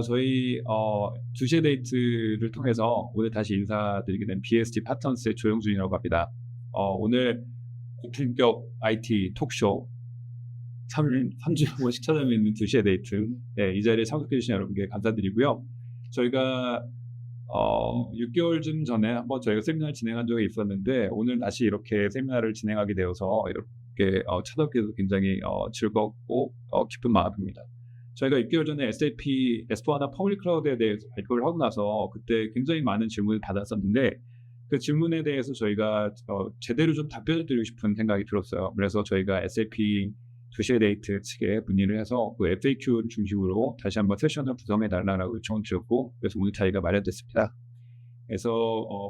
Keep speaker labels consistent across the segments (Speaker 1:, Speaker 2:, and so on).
Speaker 1: 저희 2시의 데이트를 통해서 오늘 다시 인사드리게 된 BSG 파트너스의 조영준이라고 합니다. 오늘 고품격 IT 토크쇼 3주 한번씩 찾아뵙는 2시의 데이트, 네, 이 자리에 참석해 주신 여러분께 감사드리고요. 저희가 6개월쯤 전에 한번 저희가 세미나를 진행한 적이 있었는데, 오늘 다시 이렇게 세미나를 진행하게 되어서 이렇게 찾아뵙게 돼서 굉장히 즐겁고 기쁜 마음입니다. 저희가 6개월 전에 SAP S/4HANA 퍼블릭 클라우드에 대해서 발표를 하고 나서 그때 굉장히 많은 질문을 받았었는데, 그 질문에 대해서 저희가 제대로 좀 답변을 드리고 싶은 생각이 들었어요. 그래서 저희가 SAP 2시의 데이트 측에 문의를 해서 그 FAQ를 중심으로 다시 한번 세션을 구성해 달라고 요청을 드렸고, 그래서 오늘 자리가 마련됐습니다. 그래서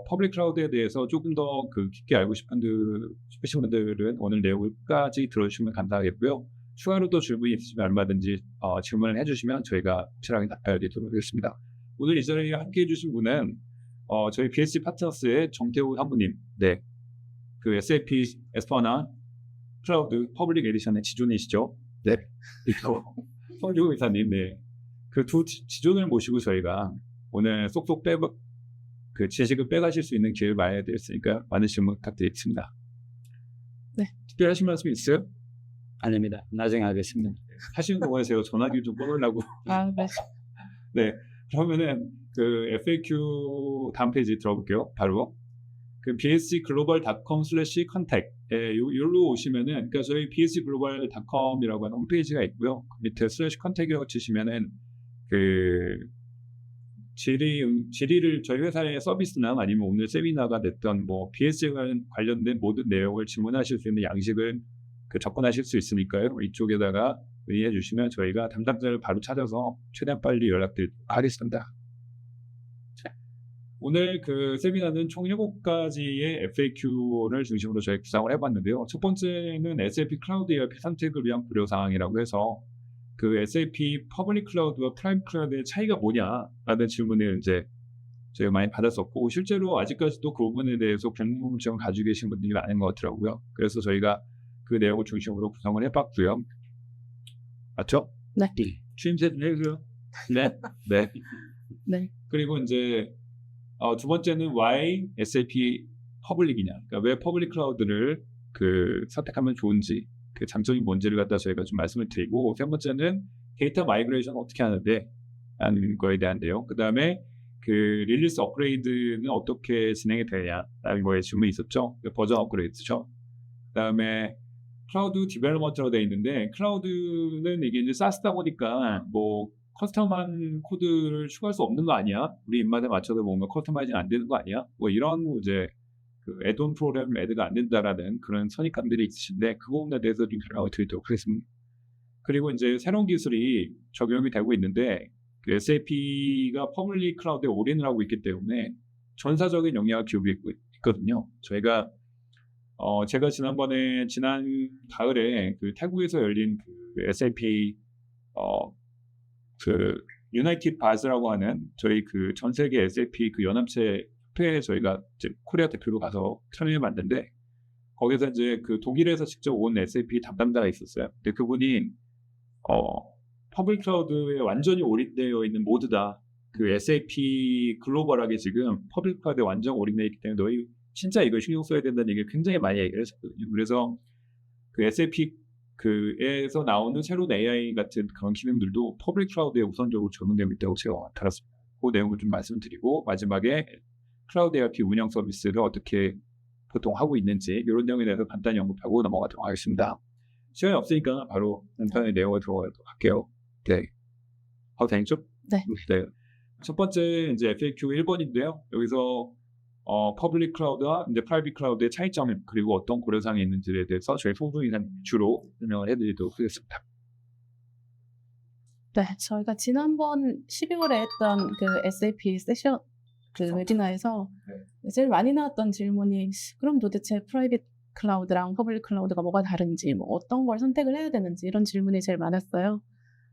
Speaker 1: 퍼블릭 클라우드에 대해서 조금 더 깊게 알고 싶으신 분들은 오늘 내용을 끝까지 들어주시면 감사하겠고요. 추가로 또 질문이 있으시면 얼마든지 질문을 해주시면 저희가 확실하게 답변드리도록 하겠습니다. 오늘 이 자리에 함께해 주실 분은 저희 BSG 파트너스의 정태우 사부님, 네, 그 SAP S/4HANA 클라우드 퍼블릭 에디션의 지존이시죠? 네, 그리고 성규 이사님, 네, 그 두 지존을 모시고 저희가 오늘 쏙쏙 그 지식을 빼가실 수 있는 기회를 마련해 드렸으니까 많은 질문 부탁드리겠습니다.
Speaker 2: 네.
Speaker 1: 특별하신 말씀 있어요?
Speaker 3: 아닙니다. 나중에 하겠습니다.
Speaker 1: 하시는 동안에 제가 전화기를 좀 꺼놓으려고.
Speaker 2: 네.
Speaker 1: 네. 그러면은 그 FAQ 다음 페이지 들어볼게요. 바로 그 bsgglobal.com/contact 여기로 오시면은, 그러니까 저희 bsgglobal.com이라고 하는 홈페이지가 있고요. 그 밑에 /contact이라고 치시면은 그 질의를 저희 회사의 서비스나 아니면 오늘 세미나가 됐던 뭐 BSG와 관련된 모든 내용을 질문하실 수 있는 양식을 접근하실 수 있으니까요. 이쪽에다가 문의해 주시면 저희가 담당자를 바로 찾아서 최대한 빨리 연락드리도록 하겠습니다. 오늘 그 세미나는 총 7가지의 FAQ를 중심으로 저희 구상을 해봤는데요. 첫 번째는 SAP 클라우드 ERP 선택을 위한 고려 사항이라고 해서 그 SAP 퍼블릭 클라우드와 프라이빗 클라우드의 차이가 뭐냐라는 질문을 이제 저희가 많이 받았었고, 실제로 아직까지도 그 부분에 대해서 궁금증을 가지고 계신 분들이 많은 것 같더라고요. 그래서 저희가 그 내용을 중심으로 구성을 해봤고요. 맞죠?
Speaker 2: 네.
Speaker 1: 추임새 좀 해주세요. 네. 네.
Speaker 2: 네.
Speaker 1: 그리고 이제 두 번째는 why SAP 퍼블릭이냐, 그러니까 왜 퍼블릭 클라우드를 선택하면 좋은지, 그 장점이 뭔지를 갖다 저희가 좀 말씀을 드리고, 세 번째는 데이터 마이그레이션 어떻게 하는데 하는 거에 대한 내용, 그 다음에 그 릴리스 업그레이드는 어떻게 진행이 되냐라는 거에 질문이 있었죠. 버전 업그레이드죠. 그 다음에 클라우드 디벨로먼트라고 되어 있는데, 클라우드는 이게 이제 SaaS다 보니까 뭐 커스텀한 코드를 추가할 수 없는 거 아니야? 우리 입맛에 맞춰서 뭔가 커스터마이징 안 되는 거 아니야? 뭐 이런 이제 그 애드온 프로그램 애드가 안 된다라는 그런 선입관들이 있으신데, 그 부분에 대해서 좀 설명을 드리도록 하겠습니다. 그리고 이제 새로운 기술이 적용이 되고 있는데, 그 SAP가 퍼블릭 클라우드에 올인을 하고 있기 때문에 전사적인 영향을 기울이고 있거든요. 제가 지난 가을에 그 태국에서 열린 그 SAP 그 유나이티드 바즈라고 하는 저희 그 전 세계 SAP 그 연합체 협회에 저희가 이제 코리아 대표로 가서 참여해 봤는데, 거기서 이제 그 독일에서 직접 온 SAP 담당자가 있었어요. 근데 그분이 퍼블릭 클라우드에 완전히 올인되어 있는 모두다. 그 SAP 글로벌하게 지금 퍼블릭 클라우드에 완전 올인되어 있기 때문에 너희 진짜 이거 신경 써야 된다는 얘기를 굉장히 많이 얘기를 했었거든요. 그래서 그 SAP 에서 나오는 새로운 AI 같은 그런 기능들도 퍼블릭 클라우드에 우선적으로 적용되고 있다고 제가 알았습니다. 그 내용을 좀 말씀드리고, 마지막에 클라우드 ERP 운영 서비스를 어떻게 보통 하고 있는지 이런 내용에 대해서 간단히 언급하고 넘어가도록 하겠습니다. 시간이 없으니까 바로 간단히 내용을 들어가도록 할게요. 네. 되겠죠?
Speaker 2: 네.
Speaker 1: 네. 첫 번째 이제 FAQ 1번인데요. 여기서 퍼블릭 클라우드와 이제 프라이빗 클라우드의 차이점, 그리고 어떤 고려사항이 있는지에 대해서 저희 송수 이사님 주로 설명을 해드리도록 하겠습니다.
Speaker 2: 네, 저희가 지난번 12월에 했던 그 SAP 세션 그 웨비나에서 제일 많이 나왔던 질문이, 그럼 도대체 프라이빗 클라우드랑 퍼블릭 클라우드가 뭐가 다른지, 뭐 어떤 걸 선택을 해야 되는지, 이런 질문이 제일 많았어요.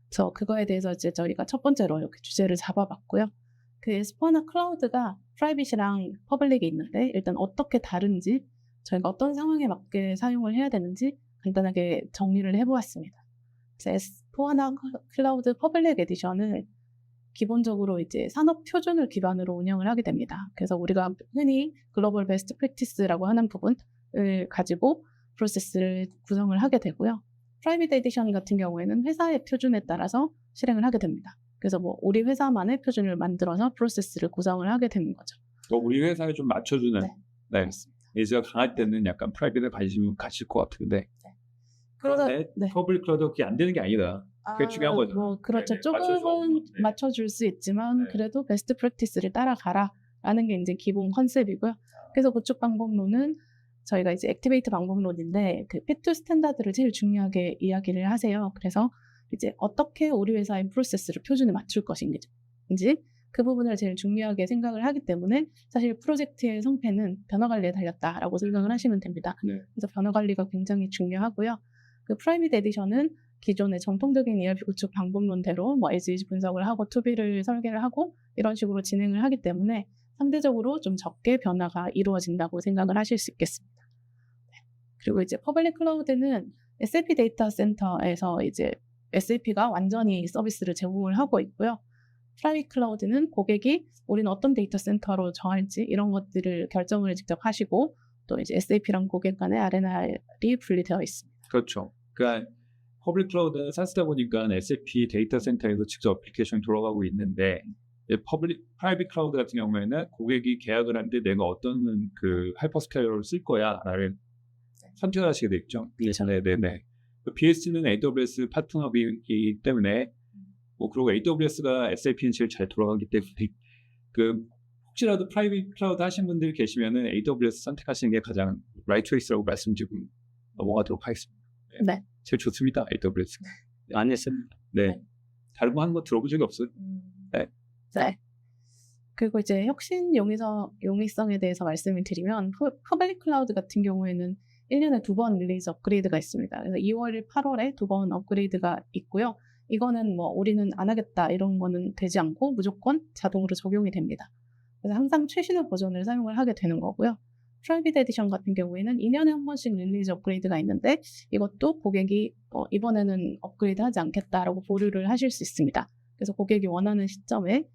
Speaker 2: 그래서 그거에 대해서 이제 저희가 첫 번째로 이렇게 주제를 잡아봤고요. 그 S/4HANA 클라우드가 프라이빗이랑 퍼블릭이 있는데, 일단 어떻게 다른지, 저희가 어떤 상황에 맞게 사용을 해야 되는지 간단하게 정리를 해보았습니다. S/4HANA 클라우드 퍼블릭 에디션을 기본적으로 이제 산업 표준을 기반으로 운영을 하게 됩니다. 그래서 우리가 흔히 글로벌 베스트 프랙티스라고 하는 부분을 가지고 프로세스를 구성을 하게 되고요. 프라이빗 에디션 같은 경우에는 회사의 표준에 따라서 실행을 하게 됩니다. 그래서 뭐 우리 회사만의 표준을 만들어서 프로세스를 구성을 하게 되는 거죠.
Speaker 1: 또 우리 회사에 좀 맞춰주는
Speaker 2: 네.
Speaker 1: 네.
Speaker 2: 그렇습니다.
Speaker 1: 예제가 강할 때는 약간 프라이빗에 관심을 가실 것 같은데
Speaker 2: 그러다
Speaker 1: 네. 퍼블릭 클라우드 그게 안 되는 게 아니다. 그게 중요한 거죠.
Speaker 2: 뭐 그렇죠.
Speaker 1: 네,
Speaker 2: 조금은
Speaker 1: 네.
Speaker 2: 맞춰줄 수 있지만
Speaker 1: 네.
Speaker 2: 그래도 베스트 프랙티스를 따라가라라는 게 이제 기본 컨셉이고요. 그래서 구축 방법론은 저희가 이제 액티베이트 방법론인데 그 피트 스탠다드를 제일 중요하게 이야기를 하세요. 그래서 이제 어떻게 우리 회사의 프로세스를 표준에 맞출 것인지 그 부분을 제일 중요하게 생각을 하기 때문에 사실 프로젝트의 성패는 변화 관리에 달렸다라고 생각을 하시면 됩니다.
Speaker 1: 네.
Speaker 2: 그래서 변화 관리가 굉장히 중요하고요. 그 프라이빗 에디션은 기존의 정통적인 ERP 구축 방법론대로 뭐 as-is 분석을 하고 투비를 설계를 하고 이런 식으로 진행을 하기 때문에 상대적으로 좀 적게 변화가 이루어진다고 생각을 하실 수 있겠습니다. 네. 그리고 이제 퍼블릭 클라우드는 SAP 데이터 센터에서 이제 SAP가 완전히 서비스를 제공을 하고 있고요. 프라이빗 클라우드는 고객이 우리는 어떤 데이터 센터로 정할지 이런 것들을 결정을 직접 하시고 또 이제 SAP랑 고객 간의 R&R이 분리되어 있습니다.
Speaker 1: 그렇죠. 그러니까 퍼블릭 클라우드는 SaaS다 보니까 SAP 데이터 센터에서 직접 애플리케이션이 돌아가고 있는데 프라이빗 클라우드 같은 경우에는 고객이 계약을 하는데 내가 어떤 그 하이퍼스케일러를 쓸 거야라는 선택을 하시게 돼 있죠. 네네네. BS는 AWS 파트너이기 때문에 그리고 AWS가 SAP는 제일 잘 돌아가기 때문에 혹시라도 프라이빗 클라우드 하신 분들 계시면은 AWS 선택하시는 게 가장 right choice라고 말씀드리고 넘어가도록 하겠습니다.
Speaker 2: 네.
Speaker 1: 제일 좋습니다. AWS.
Speaker 3: 많이 했습니다.
Speaker 1: 네. 다른 거 하는 거 들어본 적이 없어요. 네.
Speaker 2: 네. 그리고 이제 혁신 용이성에 대해서 말씀을 드리면 퍼블릭 클라우드 같은 경우에는 1년에 2번 릴리즈 업그레이드가 있습니다. 그래서 2월, 8월에 2번 업그레이드가 있고요. 이거는 뭐 우리는 안 하겠다 이런 거는 되지 않고 무조건 자동으로 적용이 됩니다. 그래서 항상 최신의 버전을 사용을 하게 되는 거고요. 프라이빗 에디션 같은 경우에는 2년에 한 번씩 릴리즈 업그레이드가 있는데 이것도 고객이 이번에는 업그레이드 하지 않겠다라고 보류를 하실 수 있습니다. 그래서 고객이 원하는 시점에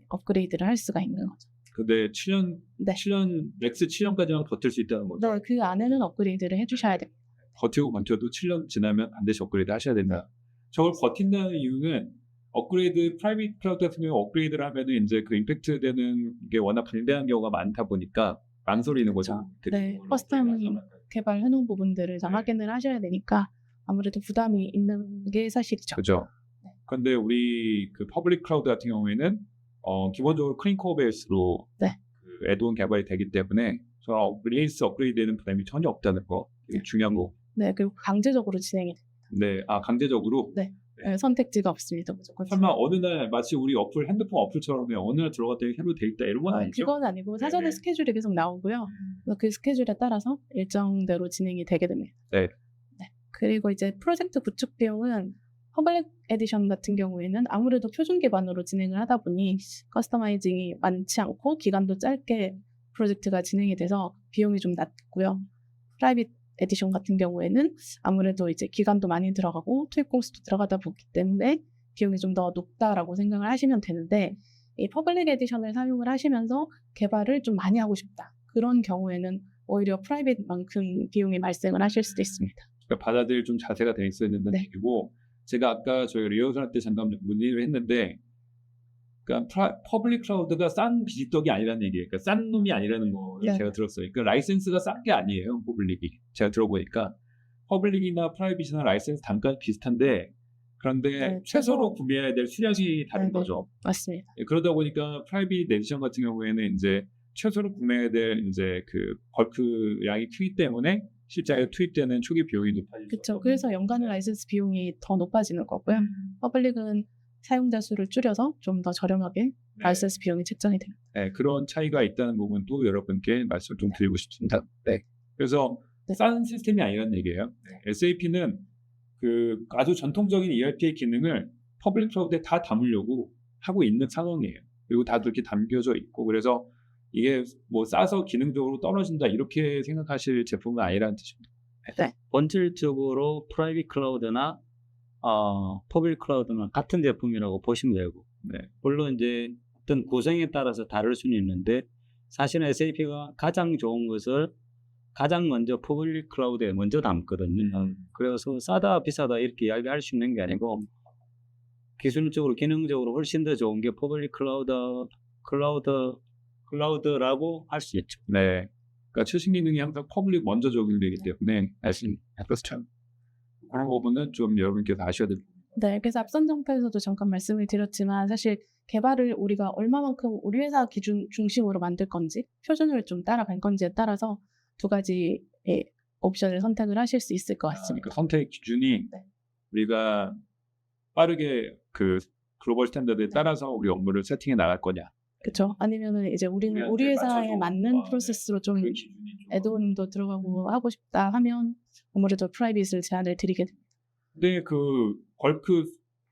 Speaker 2: 업그레이드를 할 수가 있는 거죠.
Speaker 1: 근데 7년,
Speaker 2: 네.
Speaker 1: 7년, 렉스 7년까지만 버틸 수 있다는 거죠.
Speaker 2: 네, 그 안에는 업그레이드를 해주셔야 됩니다.
Speaker 1: 버티고 버텨도 7년 지나면 반드시 업그레이드 하셔야 된다. 저걸 버틴다는 이유는 업그레이드, 프라이빗 클라우드 같은 경우 업그레이드를 하면은 이제 그 임팩트 되는 게 워낙 방대한 경우가 많다 보니까 망설이는 거죠.
Speaker 2: 네, 커스텀 개발해놓은 부분들을 다
Speaker 1: 네.
Speaker 2: 확인을 하셔야 되니까 아무래도 부담이 있는 게 사실이죠.
Speaker 1: 그죠. 그런데 우리 그 퍼블릭 클라우드 같은 경우에는 기본적으로 클린 코어 베이스로
Speaker 2: 네.
Speaker 1: 그 애드온 개발이 되기 때문에 저 릴리스 업그레이드에는 부담이 전혀 없다는 거 되게 중요한 거.
Speaker 2: 네, 그리고 강제적으로 진행이 됩니다.
Speaker 1: 네, 강제적으로.
Speaker 2: 네. 네, 선택지가 없습니다. 무조건.
Speaker 1: 설마 어느 날 마치 우리 핸드폰 어플처럼 어느 날 들어갔더니 새로 돼 있다 이런 건 아니죠?
Speaker 2: 그건 아니고 사전에
Speaker 1: 네네.
Speaker 2: 스케줄이 계속 나오고요. 그래서 그 스케줄에 따라서 일정대로 진행이 되게 됩니다.
Speaker 1: 네.
Speaker 2: 네. 그리고 이제 프로젝트 구축 비용은 퍼블릭 에디션 같은 경우에는 아무래도 표준 기반으로 진행을 하다 보니 커스터마이징이 많지 않고 기간도 짧게 프로젝트가 진행이 돼서 비용이 좀 낮고요. 프라이빗 에디션 같은 경우에는 아무래도 이제 기간도 많이 들어가고 투입 공수도 들어가다 보기 때문에 비용이 좀 더 높다라고 생각을 하시면 되는데 이 퍼블릭 에디션을 사용을 하시면서 개발을 좀 많이 하고 싶다. 그런 경우에는 오히려 프라이빗만큼 비용이 발생을 하실 수도 있습니다.
Speaker 1: 그러니까 받아들일 좀 자세가 돼 있어야 된다는
Speaker 2: 네.
Speaker 1: 얘기고 제가 아까 저희 리허설 때 잠깐 문의를 했는데 그러니까 퍼블릭 클라우드가 싼 비지떡이 아니라는 얘기예요. 그러니까 싼 놈이 아니라는 거를
Speaker 2: 네.
Speaker 1: 제가 들었어요. 그러니까 라이센스가 싼 게 아니에요. 퍼블릭이. 제가 들어보니까 퍼블릭이나 프라이빗이나 라이센스 단가는 비슷한데 그런데
Speaker 2: 네,
Speaker 1: 최소로 구매해야 될 수량이 다른
Speaker 2: 네, 네.
Speaker 1: 거죠.
Speaker 2: 맞습니다.
Speaker 1: 그러다 보니까 프라이빗 에디션 같은 경우에는 이제 최소로 구매해야 될 이제 그 벌크량이 크기 때문에 실제 투입되는 초기 비용이 높아지죠.
Speaker 2: 그렇죠. 그래서 연간 라이센스 비용이 더 높아지는 거고요. 퍼블릭은 사용자 수를 줄여서 좀 더 저렴하게
Speaker 1: 네.
Speaker 2: 라이센스 비용이 책정이 됩니다.
Speaker 1: 네, 그런 차이가 있다는 부분도 여러분께 말씀을 좀 드리고 싶습니다. 네. 그래서
Speaker 2: 네.
Speaker 1: 싼 시스템이 아니라는 얘기예요. SAP는 그 아주 전통적인 ERP의 기능을 퍼블릭 클라우드에 다 담으려고 하고 있는 상황이에요. 그리고 다 그렇게 담겨져 있고 그래서 이게 뭐 싸서 기능적으로 떨어진다 이렇게 생각하실 제품은 아니라는 뜻입니다.
Speaker 3: 본질적으로 프라이빗 클라우드나 퍼블릭 클라우드는 같은 제품이라고 보시면 되고
Speaker 1: 네.
Speaker 3: 물론 이제 어떤 구성에 따라서 다를 수는 있는데 사실은 SAP가 가장 좋은 것을 가장 먼저 퍼블릭 클라우드에 먼저 담거든요. 그래서 싸다 비싸다 이렇게 이야기할 수 있는 게 아니고 기술적으로 기능적으로 훨씬 더 좋은 게 퍼블릭 클라우드라고 할 수 있죠.
Speaker 1: 네. 그러니까 최신 기능이 항상 퍼블릭 먼저 적용되기 때문에 참 그런 부분은 좀 여러분께서 아셔야 됩니다.
Speaker 2: 네, 그래서 앞선 정파에서도 잠깐 말씀을 드렸지만 사실 개발을 우리가 얼마만큼 우리 회사 기준 중심으로 만들 건지 표준을 좀 따라갈 건지에 따라서 두 가지의 옵션을 선택을 하실 수 있을 것 같습니다.
Speaker 1: 그 선택 기준이
Speaker 2: 네.
Speaker 1: 우리가 빠르게 그 글로벌 스탠다드에 따라서 우리 업무를 세팅해 나갈 거냐.
Speaker 2: 그렇죠. 아니면은 이제 우리는
Speaker 1: 우리한테
Speaker 2: 우리 회사에
Speaker 1: 맞춰줘.
Speaker 2: 맞는 프로세스로 좀
Speaker 1: 그 기준이 좀
Speaker 2: 애드온도 들어가고 하고 싶다 하면 아무래도 프라이빗을 제한을 드리게 됩니다.
Speaker 1: 근데 그 벌크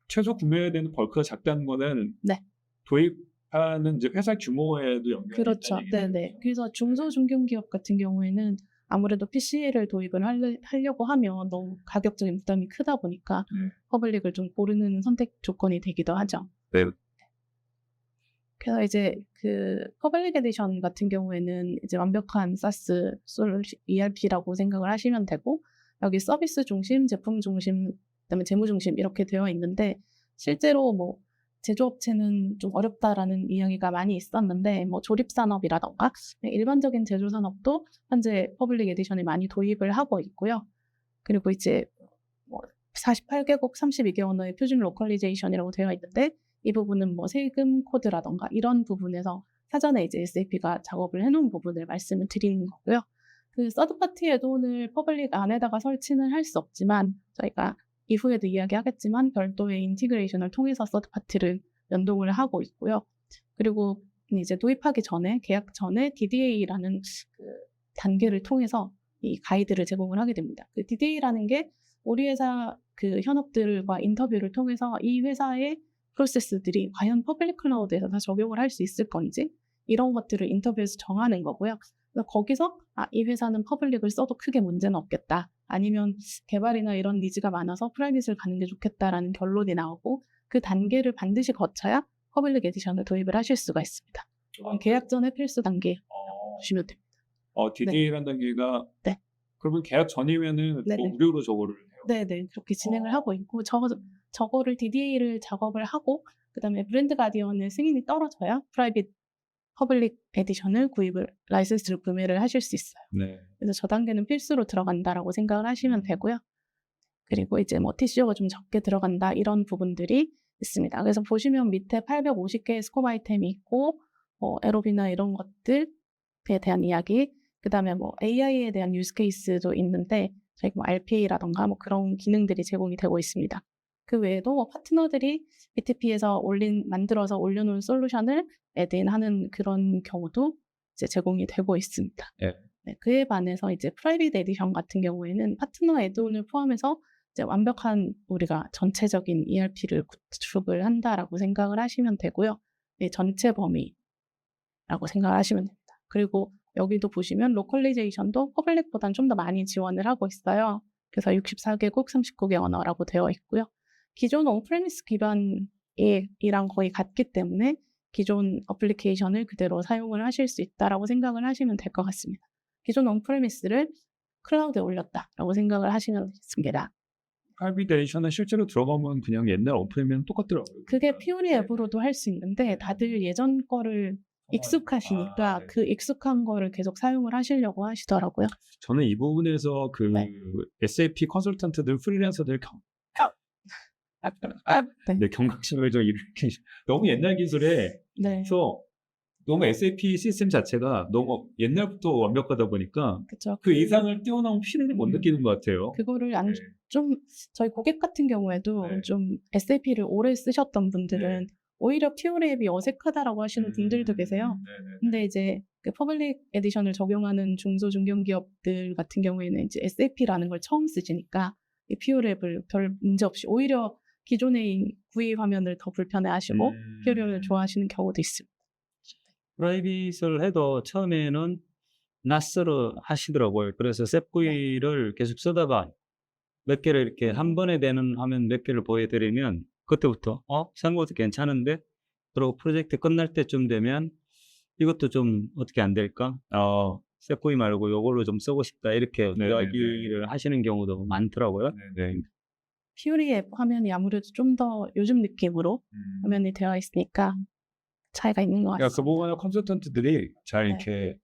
Speaker 1: 최소 구매해야 되는 벌크가 작다는 거는
Speaker 2: 네.
Speaker 1: 도입하는 이제 회사 규모에도 영향이
Speaker 2: 그렇죠.
Speaker 1: 있다는 얘기네요.
Speaker 2: 네네. 그래서 중소중견기업 같은 경우에는 아무래도 PC를 도입을 하려고 하면 너무 가격적인 부담이 크다 보니까 퍼블릭을 좀 고르는 선택 조건이 되기도 하죠.
Speaker 1: 네.
Speaker 2: 그래서 이제 그 퍼블릭 에디션 같은 경우에는 이제 완벽한 SaaS ERP라고 생각을 하시면 되고 여기 서비스 중심, 제품 중심, 그다음에 재무 중심 이렇게 되어 있는데 실제로 뭐 제조업체는 좀 어렵다라는 이야기가 많이 있었는데 뭐 조립산업이라던가 일반적인 제조산업도 현재 퍼블릭 에디션을 많이 도입을 하고 있고요. 그리고 이제 뭐 48개국 32개 언어의 표준 로컬리제이션이라고 되어 있는데 이 부분은 뭐 세금 코드라던가 이런 부분에서 사전에 이제 SAP가 작업을 해놓은 부분을 말씀을 드리는 거고요. 그 서드파티 애드온을 퍼블릭 안에다가 설치는 할 수 없지만 저희가 이후에도 이야기하겠지만 별도의 인티그레이션을 통해서 서드파티를 연동을 하고 있고요. 그리고 이제 도입하기 전에 계약 전에 DDA라는 그 단계를 통해서 이 가이드를 제공을 하게 됩니다. 그 DDA라는 게 우리 회사 그 현업들과 인터뷰를 통해서 이 회사의 프로세스들이 과연 퍼블릭 클라우드에서 다 적용을 할 수 있을 건지 이런 것들을 인터뷰에서 정하는 거고요. 그래서 거기서 이 회사는 퍼블릭을 써도 크게 문제는 없겠다. 아니면 개발이나 이런 니즈가 많아서 프라이빗을 가는 게 좋겠다라는 결론이 나오고 그 단계를 반드시 거쳐야 퍼블릭 에디션을 도입을 하실 수가 있습니다. 계약 전에 필수 단계 보시면 됩니다.
Speaker 1: DDA라는 단계가
Speaker 2: 네.
Speaker 1: 그러면 계약 전이면은
Speaker 2: 네네.
Speaker 1: 또 무료로 저거를 해요.
Speaker 2: 네네 그렇게 진행을 하고 있고 저거를 DDA를 작업을 하고 그다음에 브랜드 가디언의 승인이 떨어져야 프라이빗 퍼블릭 에디션을 라이센스를 구매를 하실 수 있어요.
Speaker 1: 네.
Speaker 2: 그래서 저 단계는 필수로 들어간다라고 생각을 하시면 되고요. 그리고 이제 뭐 TCO가 좀 적게 들어간다 이런 부분들이 있습니다. 그래서 보시면 밑에 850개의 스코프 아이템이 있고 에로비나 이런 것들에 대한 이야기, 그 다음에 뭐 AI에 대한 유스 케이스도 있는데 저희 뭐 RPA라던가 뭐 그런 기능들이 제공이 되고 있습니다. 그 외에도 뭐 파트너들이 BTP에서 만들어서 올려놓은 솔루션을 애드인하는 그런 경우도 이제 제공이 되고 있습니다.
Speaker 1: 네.
Speaker 2: 네, 그에 반해서 이제 프라이빗 에디션 같은 경우에는 파트너 애드온을 포함해서 이제 완벽한 우리가 전체적인 ERP를 구축을 한다라고 생각을 하시면 되고요. 네, 전체 범위라고 생각을 하시면 됩니다. 그리고 여기도 보시면 로컬리제이션도 퍼블릭보다는 좀 더 많이 지원을 하고 있어요. 그래서 64개국 39개 언어라고 되어 있고요. 기존 온프레미스 기반이랑 거의 같기 때문에 기존 어플리케이션을 그대로 사용을 하실 수 있다라고 생각을 하시면 될 것 같습니다. 기존 온프레미스를 클라우드에 올렸다라고 생각을 하시면 되겠습니다.
Speaker 1: 프라이빗 에디션은 실제로 들어가면 그냥 옛날 오프라인이랑 똑같더라고요.
Speaker 2: 그게 피오리 앱으로도 할 수 있는데 다들 예전 거를 익숙하시니까
Speaker 1: 네.
Speaker 2: 그 익숙한 거를 계속 사용을 하시려고 하시더라고요.
Speaker 1: 저는 이 부분에서 그
Speaker 2: 네.
Speaker 1: SAP 컨설턴트들 프리랜서들
Speaker 2: 네.
Speaker 1: 경각심을 좀 이렇게 너무 옛날 기술에
Speaker 2: 네.
Speaker 1: 그래서 너무 SAP 시스템 자체가 너무 옛날부터 완벽하다 보니까
Speaker 2: 그렇죠.
Speaker 1: 그 이상을 뛰어넘은 필요를 못 느끼는 것 같아요.
Speaker 2: 그거를
Speaker 1: 네.
Speaker 2: 좀 저희 고객 같은 경우에도
Speaker 1: 네.
Speaker 2: 좀 SAP를 오래 쓰셨던 분들은 오히려 피오리 앱이 어색하다라고 하시는 분들도 계세요. 근데 이제 그 퍼블릭 에디션을 적용하는 중소중견기업들 같은 경우에는 이제 SAP라는 걸 처음 쓰시니까 이 피오리 앱을 별 문제 없이 오히려 기존의 GUI 화면을 더 불편해하시고 피오리 앱을 좋아하시는 경우도 있습니다.
Speaker 3: 프라이빗을 해도 처음에는 낯설어 하시더라고요. 그래서 셉구이를 계속 쓰다가 몇 개를 이렇게 한 번에 되는 화면 몇 개를 보여드리면 그때부터 생각보다 괜찮은데 그리고 프로젝트 끝날 때쯤 되면 이것도 좀 어떻게 안 될까? 세코이 말고 요걸로 좀 쓰고 싶다 이렇게
Speaker 1: 네,
Speaker 3: 이야기를 하시는 경우도 많더라고요.
Speaker 1: 네.
Speaker 2: 퓨리 앱 화면이 아무래도 좀 더 요즘 느낌으로 화면이 되어 있으니까 차이가 있는 것
Speaker 1: 그러니까 그
Speaker 2: 같습니다.
Speaker 1: 부분은 컨설턴트들이 잘
Speaker 2: 네.
Speaker 1: 이렇게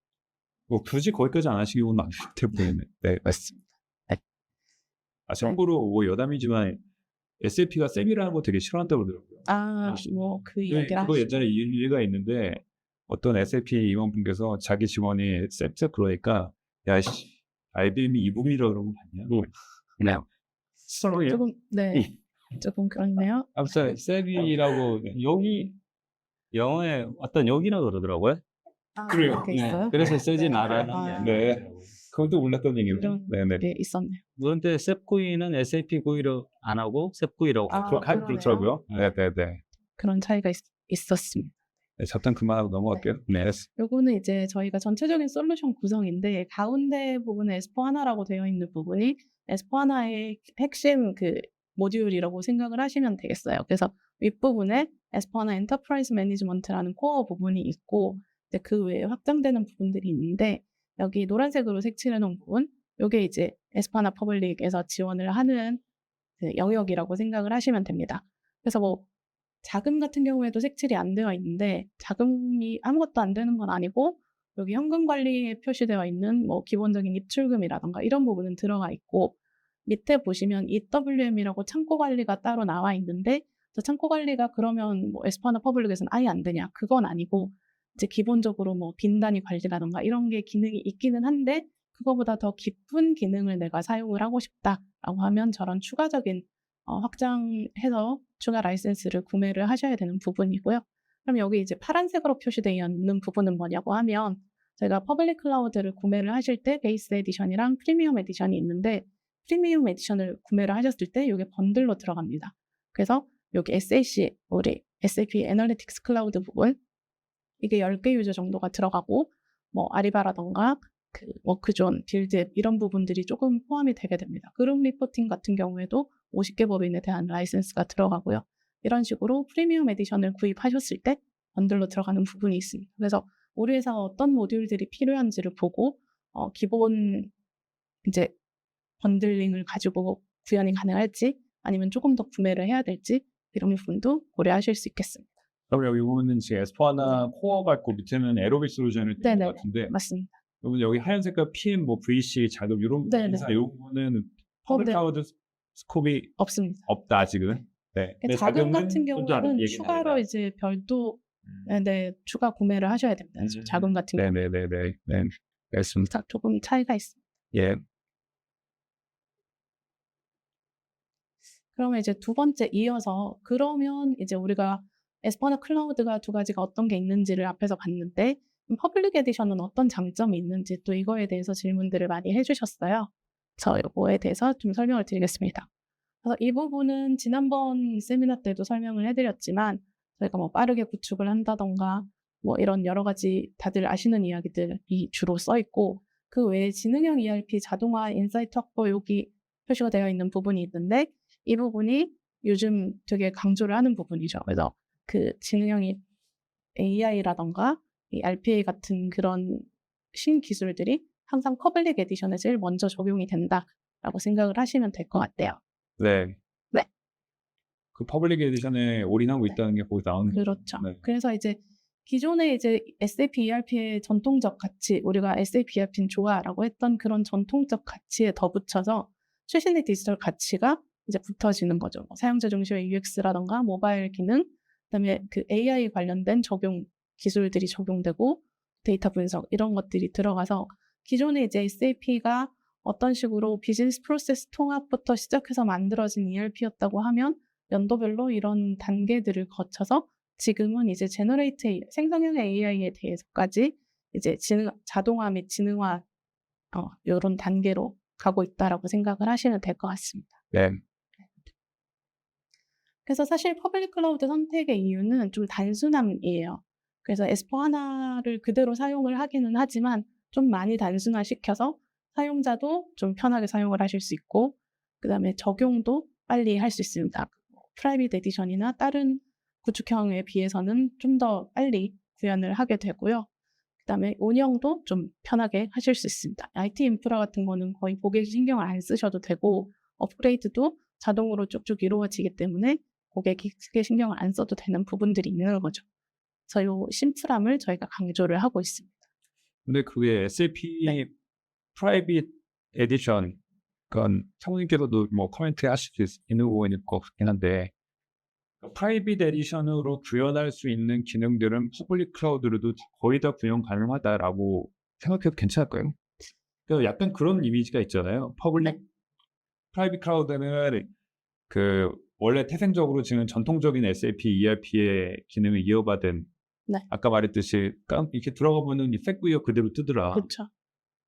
Speaker 1: 뭐 굳이 거기까지 안 하시기는 안 같아 보이네. 네, 맞습니다.
Speaker 2: 네.
Speaker 1: 참고로 뭐 여담이지만 SAP가 쌤이라는 거 되게 싫어한다고 그러더라고요.
Speaker 2: 뭐 그
Speaker 1: 네,
Speaker 2: 이야기를
Speaker 1: 그거
Speaker 2: 하시죠.
Speaker 1: 예전에 이해가 있는데 어떤 SAP 임원분께서 자기 직원이 쌤 그러니까 야씨 IBM이 이붐이라 그러면 봤냐?
Speaker 3: 네.
Speaker 1: 서로요.
Speaker 2: 조금 조금 그렇네요.
Speaker 3: 아무튼 쌤이라고 여기 영어에 어떤 여기라 그러더라고요.
Speaker 1: 그래요.
Speaker 2: 그렇게 있어요?
Speaker 3: 그래서 쓰진 않아요.
Speaker 1: 네. 그것도 몰랐던 얘기예요.
Speaker 2: 이런
Speaker 1: 네네.
Speaker 2: 게 있었네요.
Speaker 3: 그런데 셉구이는 SAP 구이로 안 하고 셉구이라고
Speaker 2: 그러네요.
Speaker 1: 그렇더라고요. 네네네.
Speaker 2: 그런 차이가 있었습니다.
Speaker 1: 네, 잠깐 그만하고 넘어갈게요. 네.
Speaker 2: 요거는 이제 저희가 전체적인 솔루션 구성인데 가운데 부분에 S4HANA라고 되어 있는 부분이 S4HANA의 핵심 그 모듈이라고 생각을 하시면 되겠어요. 그래서 윗부분에 S4HANA 엔터프라이즈 매니지먼트라는 코어 부분이 있고 이제 그 외에 확장되는 부분들이 있는데 여기 노란색으로 색칠해 놓은 부분 요게 이제 S4HANA 퍼블릭에서 지원을 하는 그 영역이라고 생각을 하시면 됩니다. 그래서 뭐 자금 같은 경우에도 색칠이 안 되어 있는데 자금이 아무것도 안 되는 건 아니고 여기 현금 관리에 표시되어 있는 뭐 기본적인 입출금이라던가 이런 부분은 들어가 있고 밑에 보시면 EWM이라고 창고 관리가 따로 나와 있는데 저 창고 관리가 그러면 뭐 S4HANA 퍼블릭에서는 아예 안 되냐? 그건 아니고 이제 기본적으로 뭐 빈 단위 관리라던가 이런 게 기능이 있기는 한데 그거보다 더 깊은 기능을 내가 사용을 하고 싶다라고 하면 저런 추가적인 확장해서 추가 라이센스를 구매를 하셔야 되는 부분이고요. 그럼 여기 이제 파란색으로 표시되어 있는 부분은 뭐냐고 하면 저희가 퍼블릭 클라우드를 구매를 하실 때 베이스 에디션이랑 프리미엄 에디션이 있는데 프리미엄 에디션을 구매를 하셨을 때 이게 번들로 들어갑니다. 그래서 여기 SAC, 우리 SAP 애널리틱스 클라우드 부분 이게 10개 유저 정도가 들어가고 뭐 아리바라던가 그 워크존, 빌드앱 이런 부분들이 조금 포함이 되게 됩니다. 그룹 리포팅 같은 경우에도 50개 법인에 대한 라이센스가 들어가고요. 이런 식으로 프리미엄 에디션을 구입하셨을 때 번들로 들어가는 부분이 있습니다. 그래서 우리 회사가 어떤 모듈들이 필요한지를 보고 기본 이제 번들링을 가지고 구현이 가능할지 아니면 조금 더 구매를 해야 될지 이런 부분도 고려하실 수 있겠습니다.
Speaker 1: 그럼 여기 보면은 지금 S4HANA 코어가 있고 밑에는 에로빅 솔루션을 띄운 것 같은데
Speaker 2: 맞습니다.
Speaker 1: 그러면 여기 하얀 색깔 PM, 뭐 VC, 자금 이런 부분은 퍼블릭 클라우드 스코프이
Speaker 2: 없습니다.
Speaker 1: 없다 아직은. 네.
Speaker 2: 자금 같은
Speaker 1: 또
Speaker 2: 경우는 추가로 이제 별도 추가 구매를 하셔야 됩니다. 자금 같은 경우.
Speaker 1: 네네네네. 네. 알겠습니다.
Speaker 2: 조금 차이가 있습니다.
Speaker 1: 예.
Speaker 2: 그러면 이제 두 번째 이어서 그러면 이제 우리가 S4HANA 클라우드가 두 가지가 어떤 게 있는지를 앞에서 봤는데 퍼블릭 에디션은 어떤 장점이 있는지 또 이거에 대해서 질문들을 많이 해주셨어요. 저 이거에 대해서 좀 설명을 드리겠습니다. 그래서 이 부분은 지난번 세미나 때도 설명을 해드렸지만 저희가 뭐 빠르게 구축을 한다던가 뭐 이런 여러 가지 다들 아시는 이야기들이 주로 써 있고 그 외에 지능형 ERP 자동화 인사이트 확보 여기 표시가 되어 있는 부분이 있는데 이 부분이 요즘 되게 강조를 하는 부분이죠. 그래서 그 지능형 AI라던가 이 RPA 같은 그런 신기술들이 항상 퍼블릭 에디션에 제일 먼저 적용이 된다라고 생각을 하시면 될 것 같아요.
Speaker 1: 네.
Speaker 2: 네.
Speaker 1: 그 퍼블릭 에디션에 올인하고 있다는 게 거기 나오는 거죠.
Speaker 2: 그렇죠.
Speaker 1: 네.
Speaker 2: 그래서 이제 기존에 이제 SAP ERP의 전통적 가치, 우리가 SAP ERP는 좋아라고 했던 그런 전통적 가치에 덧붙여서 최신의 디지털 가치가 이제 붙어지는 거죠. 사용자 중심의 UX라던가 모바일 기능, 그다음에 그 AI 관련된 적용 기술들이 적용되고 데이터 분석 이런 것들이 들어가서 기존에 이제 SAP가 어떤 식으로 비즈니스 프로세스 통합부터 시작해서 만들어진 ERP였다고 하면 연도별로 이런 단계들을 거쳐서 지금은 이제 제너레이트 AI, 생성형 AI에 대해서까지 이제 자동화 및 지능화 이런 단계로 가고 있다라고 생각을 하시면 될 것 같습니다.
Speaker 1: 네.
Speaker 2: 그래서 사실 퍼블릭 클라우드 선택의 이유는 좀 단순함이에요. 그래서 S4HANA를 그대로 사용을 하기는 하지만 좀 많이 단순화시켜서 사용자도 좀 편하게 사용을 하실 수 있고 그 다음에 적용도 빨리 할 수 있습니다. 프라이빗 에디션이나 다른 구축형에 비해서는 좀 더 빨리 구현을 하게 되고요. 그다음에 운영도 좀 편하게 하실 수 있습니다. IT 인프라 같은 거는 거의 고객이 신경을 안 쓰셔도 되고 업그레이드도 자동으로 쭉쭉 이루어지기 때문에 고객이 크게 신경을 안 써도 되는 부분들이 있는 거죠. 그래서 요 심플함을 저희가 강조를 하고 있습니다.
Speaker 1: 근데 그게 SAP
Speaker 2: 네.
Speaker 1: 프라이빗 에디션 그건 사모님께서도 뭐 코멘트 하실 수 있는 부분일 것 같긴 한데 프라이빗 에디션으로 구현할 수 있는 기능들은 퍼블릭 클라우드로도 거의 다 구현 가능하다라고 생각해도 괜찮을까요? 그래서 약간 그런 이미지가 있잖아요. 퍼블릭 프라이빗 클라우드는 그 원래 태생적으로 지금 전통적인 SAP ERP의 기능을 이어받은
Speaker 2: 네.
Speaker 1: 아까 말했듯이 이렇게 들어가 보면 이 팩부여 그대로 뜨더라.
Speaker 2: 그렇죠.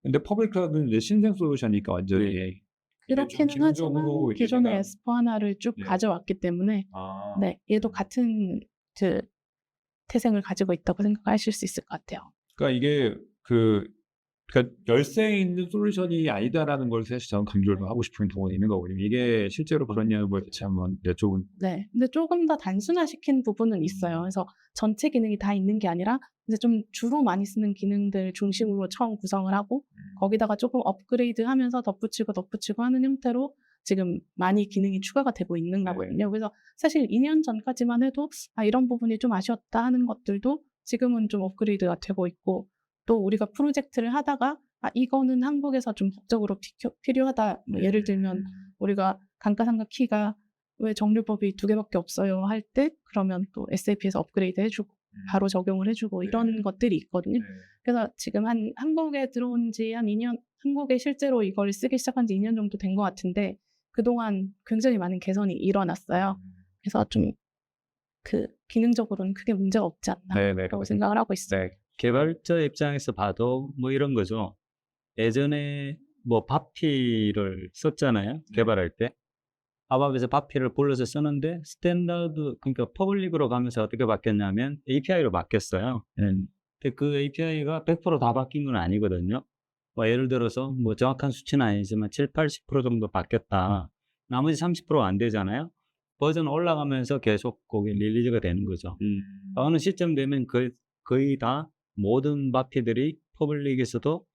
Speaker 1: 근데 퍼블릭 클라우드는 이제 신생 솔루션이니까 완전히
Speaker 2: 그렇기는 하지만
Speaker 1: 기능적으로 이게
Speaker 2: 기존의
Speaker 1: 내가-
Speaker 2: S4하나를 쭉
Speaker 1: 네.
Speaker 2: 가져왔기 때문에
Speaker 1: 아,
Speaker 2: 네, 얘도 같은 그 태생을 가지고 있다고 생각하실 수 있을 것 같아요.
Speaker 1: 그러니까 이게 그러니까 열쇠에 있는 솔루션이 아니다라는 걸 사실 저는 강조를 하고 싶은 부분이 있는 거거든요. 이게 실제로 그렇냐는 걸 같이 한번 여쭤본.
Speaker 2: 네, 근데 조금 더 단순화시킨 부분은 있어요. 그래서 전체 기능이 다 있는 게 아니라 이제 좀 주로 많이 쓰는 기능들 중심으로 처음 구성을 하고 거기다가 조금 업그레이드하면서 덧붙이고 하는 형태로 지금 많이 기능이 추가가 되고 있는 거거든요. 그래서 사실 2년 전까지만 해도 이런 부분이 좀 아쉬웠다 하는 것들도 지금은 좀 업그레이드가 되고 있고 또 우리가 프로젝트를 하다가 이거는 한국에서 좀 법적으로 필요하다. 뭐 예를 들면 우리가 감가상각 키가 왜 정률법이 2개밖에 없어요 할 때 그러면 또 SAP에서 업그레이드 해주고 바로 적용을 해주고 이런 것들이 있거든요. 그래서 지금 한국에 들어온 지 한 2년, 한국에 실제로 이걸 쓰기 시작한 지 2년 정도 된 것 같은데 그동안 굉장히 많은 개선이 일어났어요. 그래서 좀 그 기능적으로는 크게 문제가 없지 않나라고 생각을 하고 있어요.
Speaker 1: 네.
Speaker 3: 개발자 입장에서 봐도 뭐 이런 거죠. 예전에 뭐 바피를 썼잖아요. 개발할 때. 아바에서 바피를 불러서 쓰는데 스탠다드 그러니까 퍼블릭으로 가면서 어떻게 바뀌었냐면 API로 바뀌었어요. 근데 그 API가 100%다 바뀐 건 아니거든요. 뭐 예를 들어서 뭐 정확한 수치는 아니지만 7, 80% 정도 바뀌었다. 나머지 30%가 안 되잖아요. 버전 올라가면서 계속 거기 릴리즈가 되는 거죠. 어느 시점 되면 거의 다 모든 바피들이 퍼블릭에서도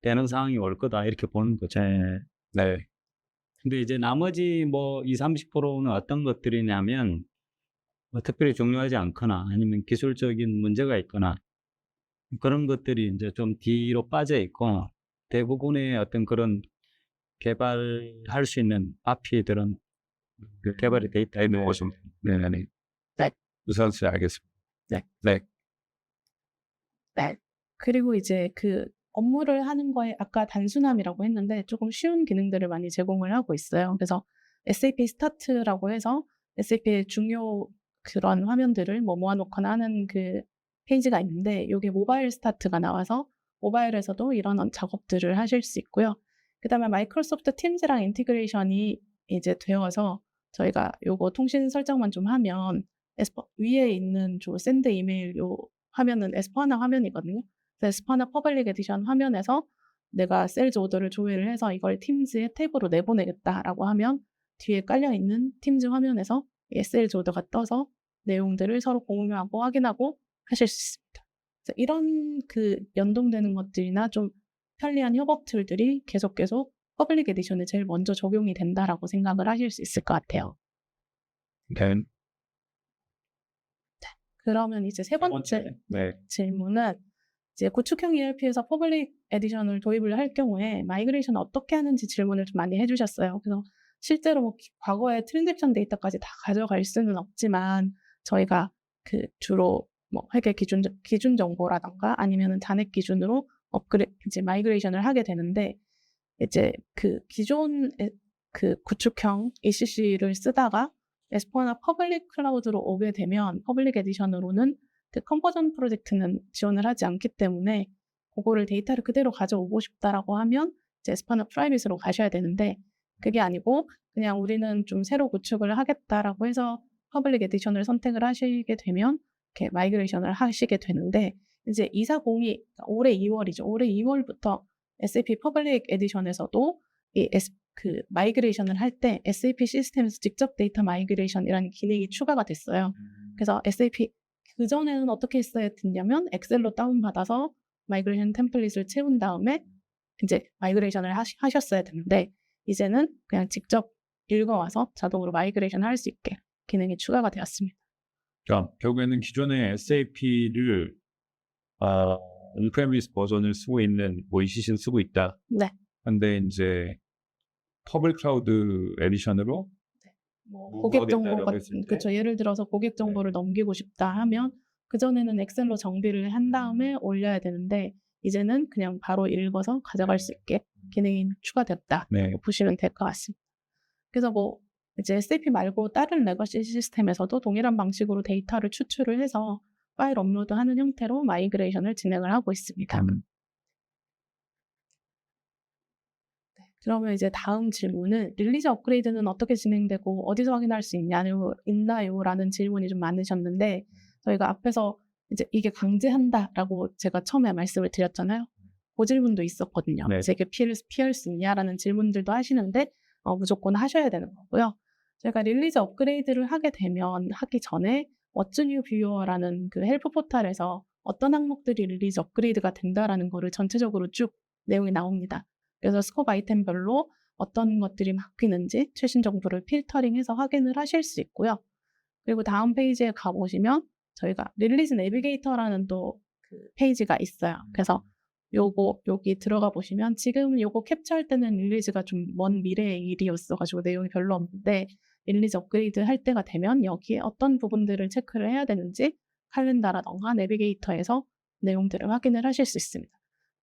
Speaker 3: 되는 상황이 올 거다 이렇게 보는 거죠.
Speaker 1: 네.
Speaker 3: 근데 이제 나머지 뭐 20, 30%는 어떤 것들이냐면 뭐 특별히 중요하지 않거나 아니면 기술적인 문제가 있거나 그런 것들이 이제 좀 뒤로 빠져 있고 대부분의 어떤 그런 개발할 수 있는 API들은 개발이 돼 있다 이런 거죠.
Speaker 1: 네네네.
Speaker 2: 네.
Speaker 1: 우선 알겠습니다.
Speaker 2: 네.
Speaker 1: 네.
Speaker 2: 네. 그리고 이제 그 업무를 하는 거에 아까 단순함이라고 했는데 조금 쉬운 기능들을 많이 제공을 하고 있어요. 그래서 SAP 스타트라고 해서 SAP의 중요 그런 화면들을 뭐 모아놓거나 하는 그 페이지가 있는데 이게 모바일 스타트가 나와서 모바일에서도 이런 작업들을 하실 수 있고요. 그다음에 마이크로소프트 팀즈랑 인티그레이션이 이제 되어서 저희가 요거 통신 설정만 좀 하면 위에 있는 저 샌드 이메일 요 화면은 S4하나 화면이거든요. S4하나 퍼블릭 에디션 화면에서 내가 셀즈 오더를 조회를 해서 이걸 팀즈의 탭으로 내보내겠다라고 하면 뒤에 깔려있는 팀즈 화면에서 셀즈 오더가 떠서 내용들을 서로 공유하고 확인하고 하실 수 있습니다. 그래서 이런 그 연동되는 것들이나 좀 편리한 협업 툴들이 계속 퍼블릭 에디션에 제일 먼저 적용이 된다라고 생각을 하실 수 있을 것 같아요.
Speaker 1: 네.
Speaker 2: 그러면 이제 세 번째
Speaker 1: 네.
Speaker 2: 질문은 이제 구축형 ERP에서 퍼블릭 에디션을 도입을 할 경우에 마이그레이션을 어떻게 하는지 질문을 좀 많이 해주셨어요. 그래서 실제로 뭐 과거의 트랜잭션 데이터까지 다 가져갈 수는 없지만 저희가 그 주로 뭐 회계 기준 정보라던가 아니면은 잔액 기준으로 이제 마이그레이션을 하게 되는데 이제 그 기존 그 구축형 ECC를 쓰다가 S4하나 퍼블릭 클라우드로 오게 되면 퍼블릭 에디션으로는 그 컨버전 프로젝트는 지원을 하지 않기 때문에 그거를 데이터를 그대로 가져오고 싶다라고 하면 이제 S4하나 프라이빗으로 가셔야 되는데 그게 아니고 그냥 우리는 좀 새로 구축을 하겠다라고 해서 퍼블릭 에디션을 선택을 하시게 되면 이렇게 마이그레이션을 하시게 되는데 이제 2402 올해 2월이죠. 올해 2월부터 SAP 퍼블릭 에디션에서도 그 마이그레이션을 할 때 SAP 시스템에서 직접 데이터 마이그레이션이라는 기능이 추가가 됐어요. 그래서 SAP 그전에는 어떻게 했어야 됐냐면 엑셀로 다운받아서 마이그레이션 템플릿을 채운 다음에 이제 마이그레이션을 하셨어야 되는데 이제는 그냥 직접 읽어와서 자동으로 마이그레이션 할 수 있게 기능이 추가가 되었습니다.
Speaker 1: 그러니까 결국에는 기존의 SAP를 온프레미스 버전을 쓰고 있는 뭐 ECC를 쓰고 있다.
Speaker 2: 네.
Speaker 1: 근데 이제 퍼블릭 클라우드 에디션으로
Speaker 2: 뭐
Speaker 1: 뭐가
Speaker 2: 고객 정보가
Speaker 1: 됐다라고 했을 때?
Speaker 2: 그렇죠. 예를 들어서 고객 정보를 넘기고 싶다 하면 그전에는 엑셀로 정비를 한 다음에 올려야 되는데 이제는 그냥 바로 읽어서 가져갈 수 있게 기능이 추가됐다.
Speaker 1: 네.
Speaker 2: 보시면 될 것 같습니다. 그래서 뭐 이제 SAP 말고 다른 레거시 시스템에서도 동일한 방식으로 데이터를 추출을 해서 파일 업로드하는 형태로 마이그레이션을 진행을 하고 있습니다. 그러면 이제 다음 질문은 릴리즈 업그레이드는 어떻게 진행되고 어디서 확인할 수 있나요? 라는 질문이 좀 많으셨는데 저희가 앞에서 이제 이게 강제한다라고 제가 처음에 말씀을 드렸잖아요. 그 질문도 있었거든요.
Speaker 1: 네.
Speaker 2: 이게 피할 수 있냐라는 질문들도 하시는데 무조건 하셔야 되는 거고요. 저희가 릴리즈 업그레이드를 하기 전에 What's New Viewer라는 그 헬프 포털에서 어떤 항목들이 릴리즈 업그레이드가 된다라는 거를 전체적으로 쭉 내용이 나옵니다. 그래서 스코프 아이템별로 어떤 것들이 바뀌는지 최신 정보를 필터링해서 확인을 하실 수 있고요. 그리고 다음 페이지에 가보시면 저희가 릴리즈 내비게이터라는 또 그 페이지가 있어요. 그래서 여기 들어가 보시면 지금 요거 캡처할 때는 릴리즈가 좀 먼 미래의 일이었어가지고 내용이 별로 없는데 릴리즈 업그레이드 할 때가 되면 여기에 어떤 부분들을 체크를 해야 되는지 칼렌다라던가 내비게이터에서 내용들을 확인을 하실 수 있습니다.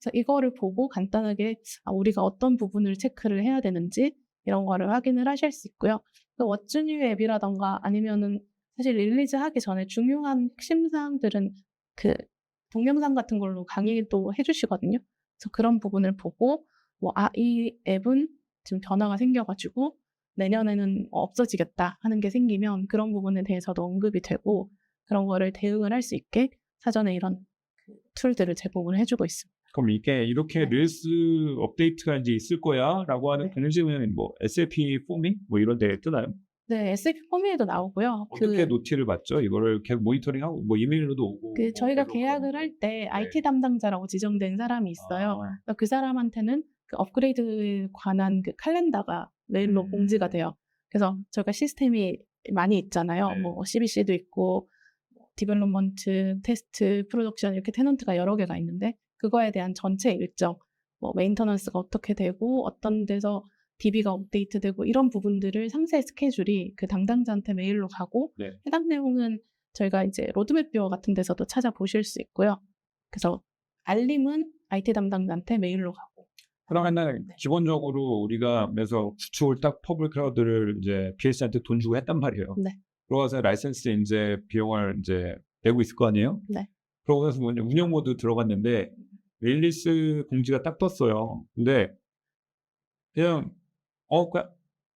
Speaker 2: 그래서 이거를 보고 간단하게 우리가 어떤 부분을 체크를 해야 되는지 이런 거를 확인을 하실 수 있고요. 또 What's New 앱이라던가 아니면은 사실 릴리즈 하기 전에 중요한 핵심 사항들은 그 동영상 같은 걸로 강의도 해주시거든요. 그래서 그런 부분을 보고 이 앱은 지금 변화가 생겨가지고 내년에는 없어지겠다 하는 게 생기면 그런 부분에 대해서도 언급이 되고 그런 거를 대응을 할 수 있게 사전에 이런 툴들을 제공을 해주고 있습니다.
Speaker 1: 그럼 이게 이렇게
Speaker 2: 네.
Speaker 1: 릴스 업데이트가 이제 있을 거야라고 하는
Speaker 2: 네.
Speaker 1: 경쟁은 뭐 SAP 포밍 뭐 이런 데 뜨나요?
Speaker 2: 네, SAP 포미에도 나오고요.
Speaker 1: 어떻게 노티를 받죠? 이거를 계속 모니터링하고 뭐 이메일로도 오고. 뭐
Speaker 2: 저희가
Speaker 1: 계속
Speaker 2: 계약을 할 때 IT 담당자라고 지정된 사람이 있어요. 그래서 그 사람한테는 그 업그레이드에 관한 그 칼렌더가 메일로 공지가 돼요. 그래서 저희가 시스템이 많이 있잖아요.
Speaker 1: 네.
Speaker 2: 뭐 CBC도 있고 디벨롭먼트, 테스트, 프로덕션 이렇게 테넌트가 여러 개가 있는데 그거에 대한 전체 일정, 뭐 메인터넌스가 어떻게 되고 어떤 데서 DB가 업데이트되고 이런 부분들을 상세 스케줄이 그 담당자한테 메일로 가고
Speaker 1: 네.
Speaker 2: 해당 내용은 저희가 이제 로드맵 뷰어 같은 데서도 찾아보실 수 있고요. 그래서 알림은 IT 담당자한테 메일로 가고.
Speaker 1: 그러면은
Speaker 2: 네.
Speaker 1: 기본적으로 우리가 그래서 구축을 딱 퍼블릭 클라우드를 이제 PS한테 돈 주고 했단 말이에요.
Speaker 2: 네.
Speaker 1: 그러고서 라이센스 이제 비용을 이제 내고 있을 거 아니에요?
Speaker 2: 네.
Speaker 1: 그러고서 운영 모드 들어갔는데 릴리스 공지가 딱 떴어요. 근데 그냥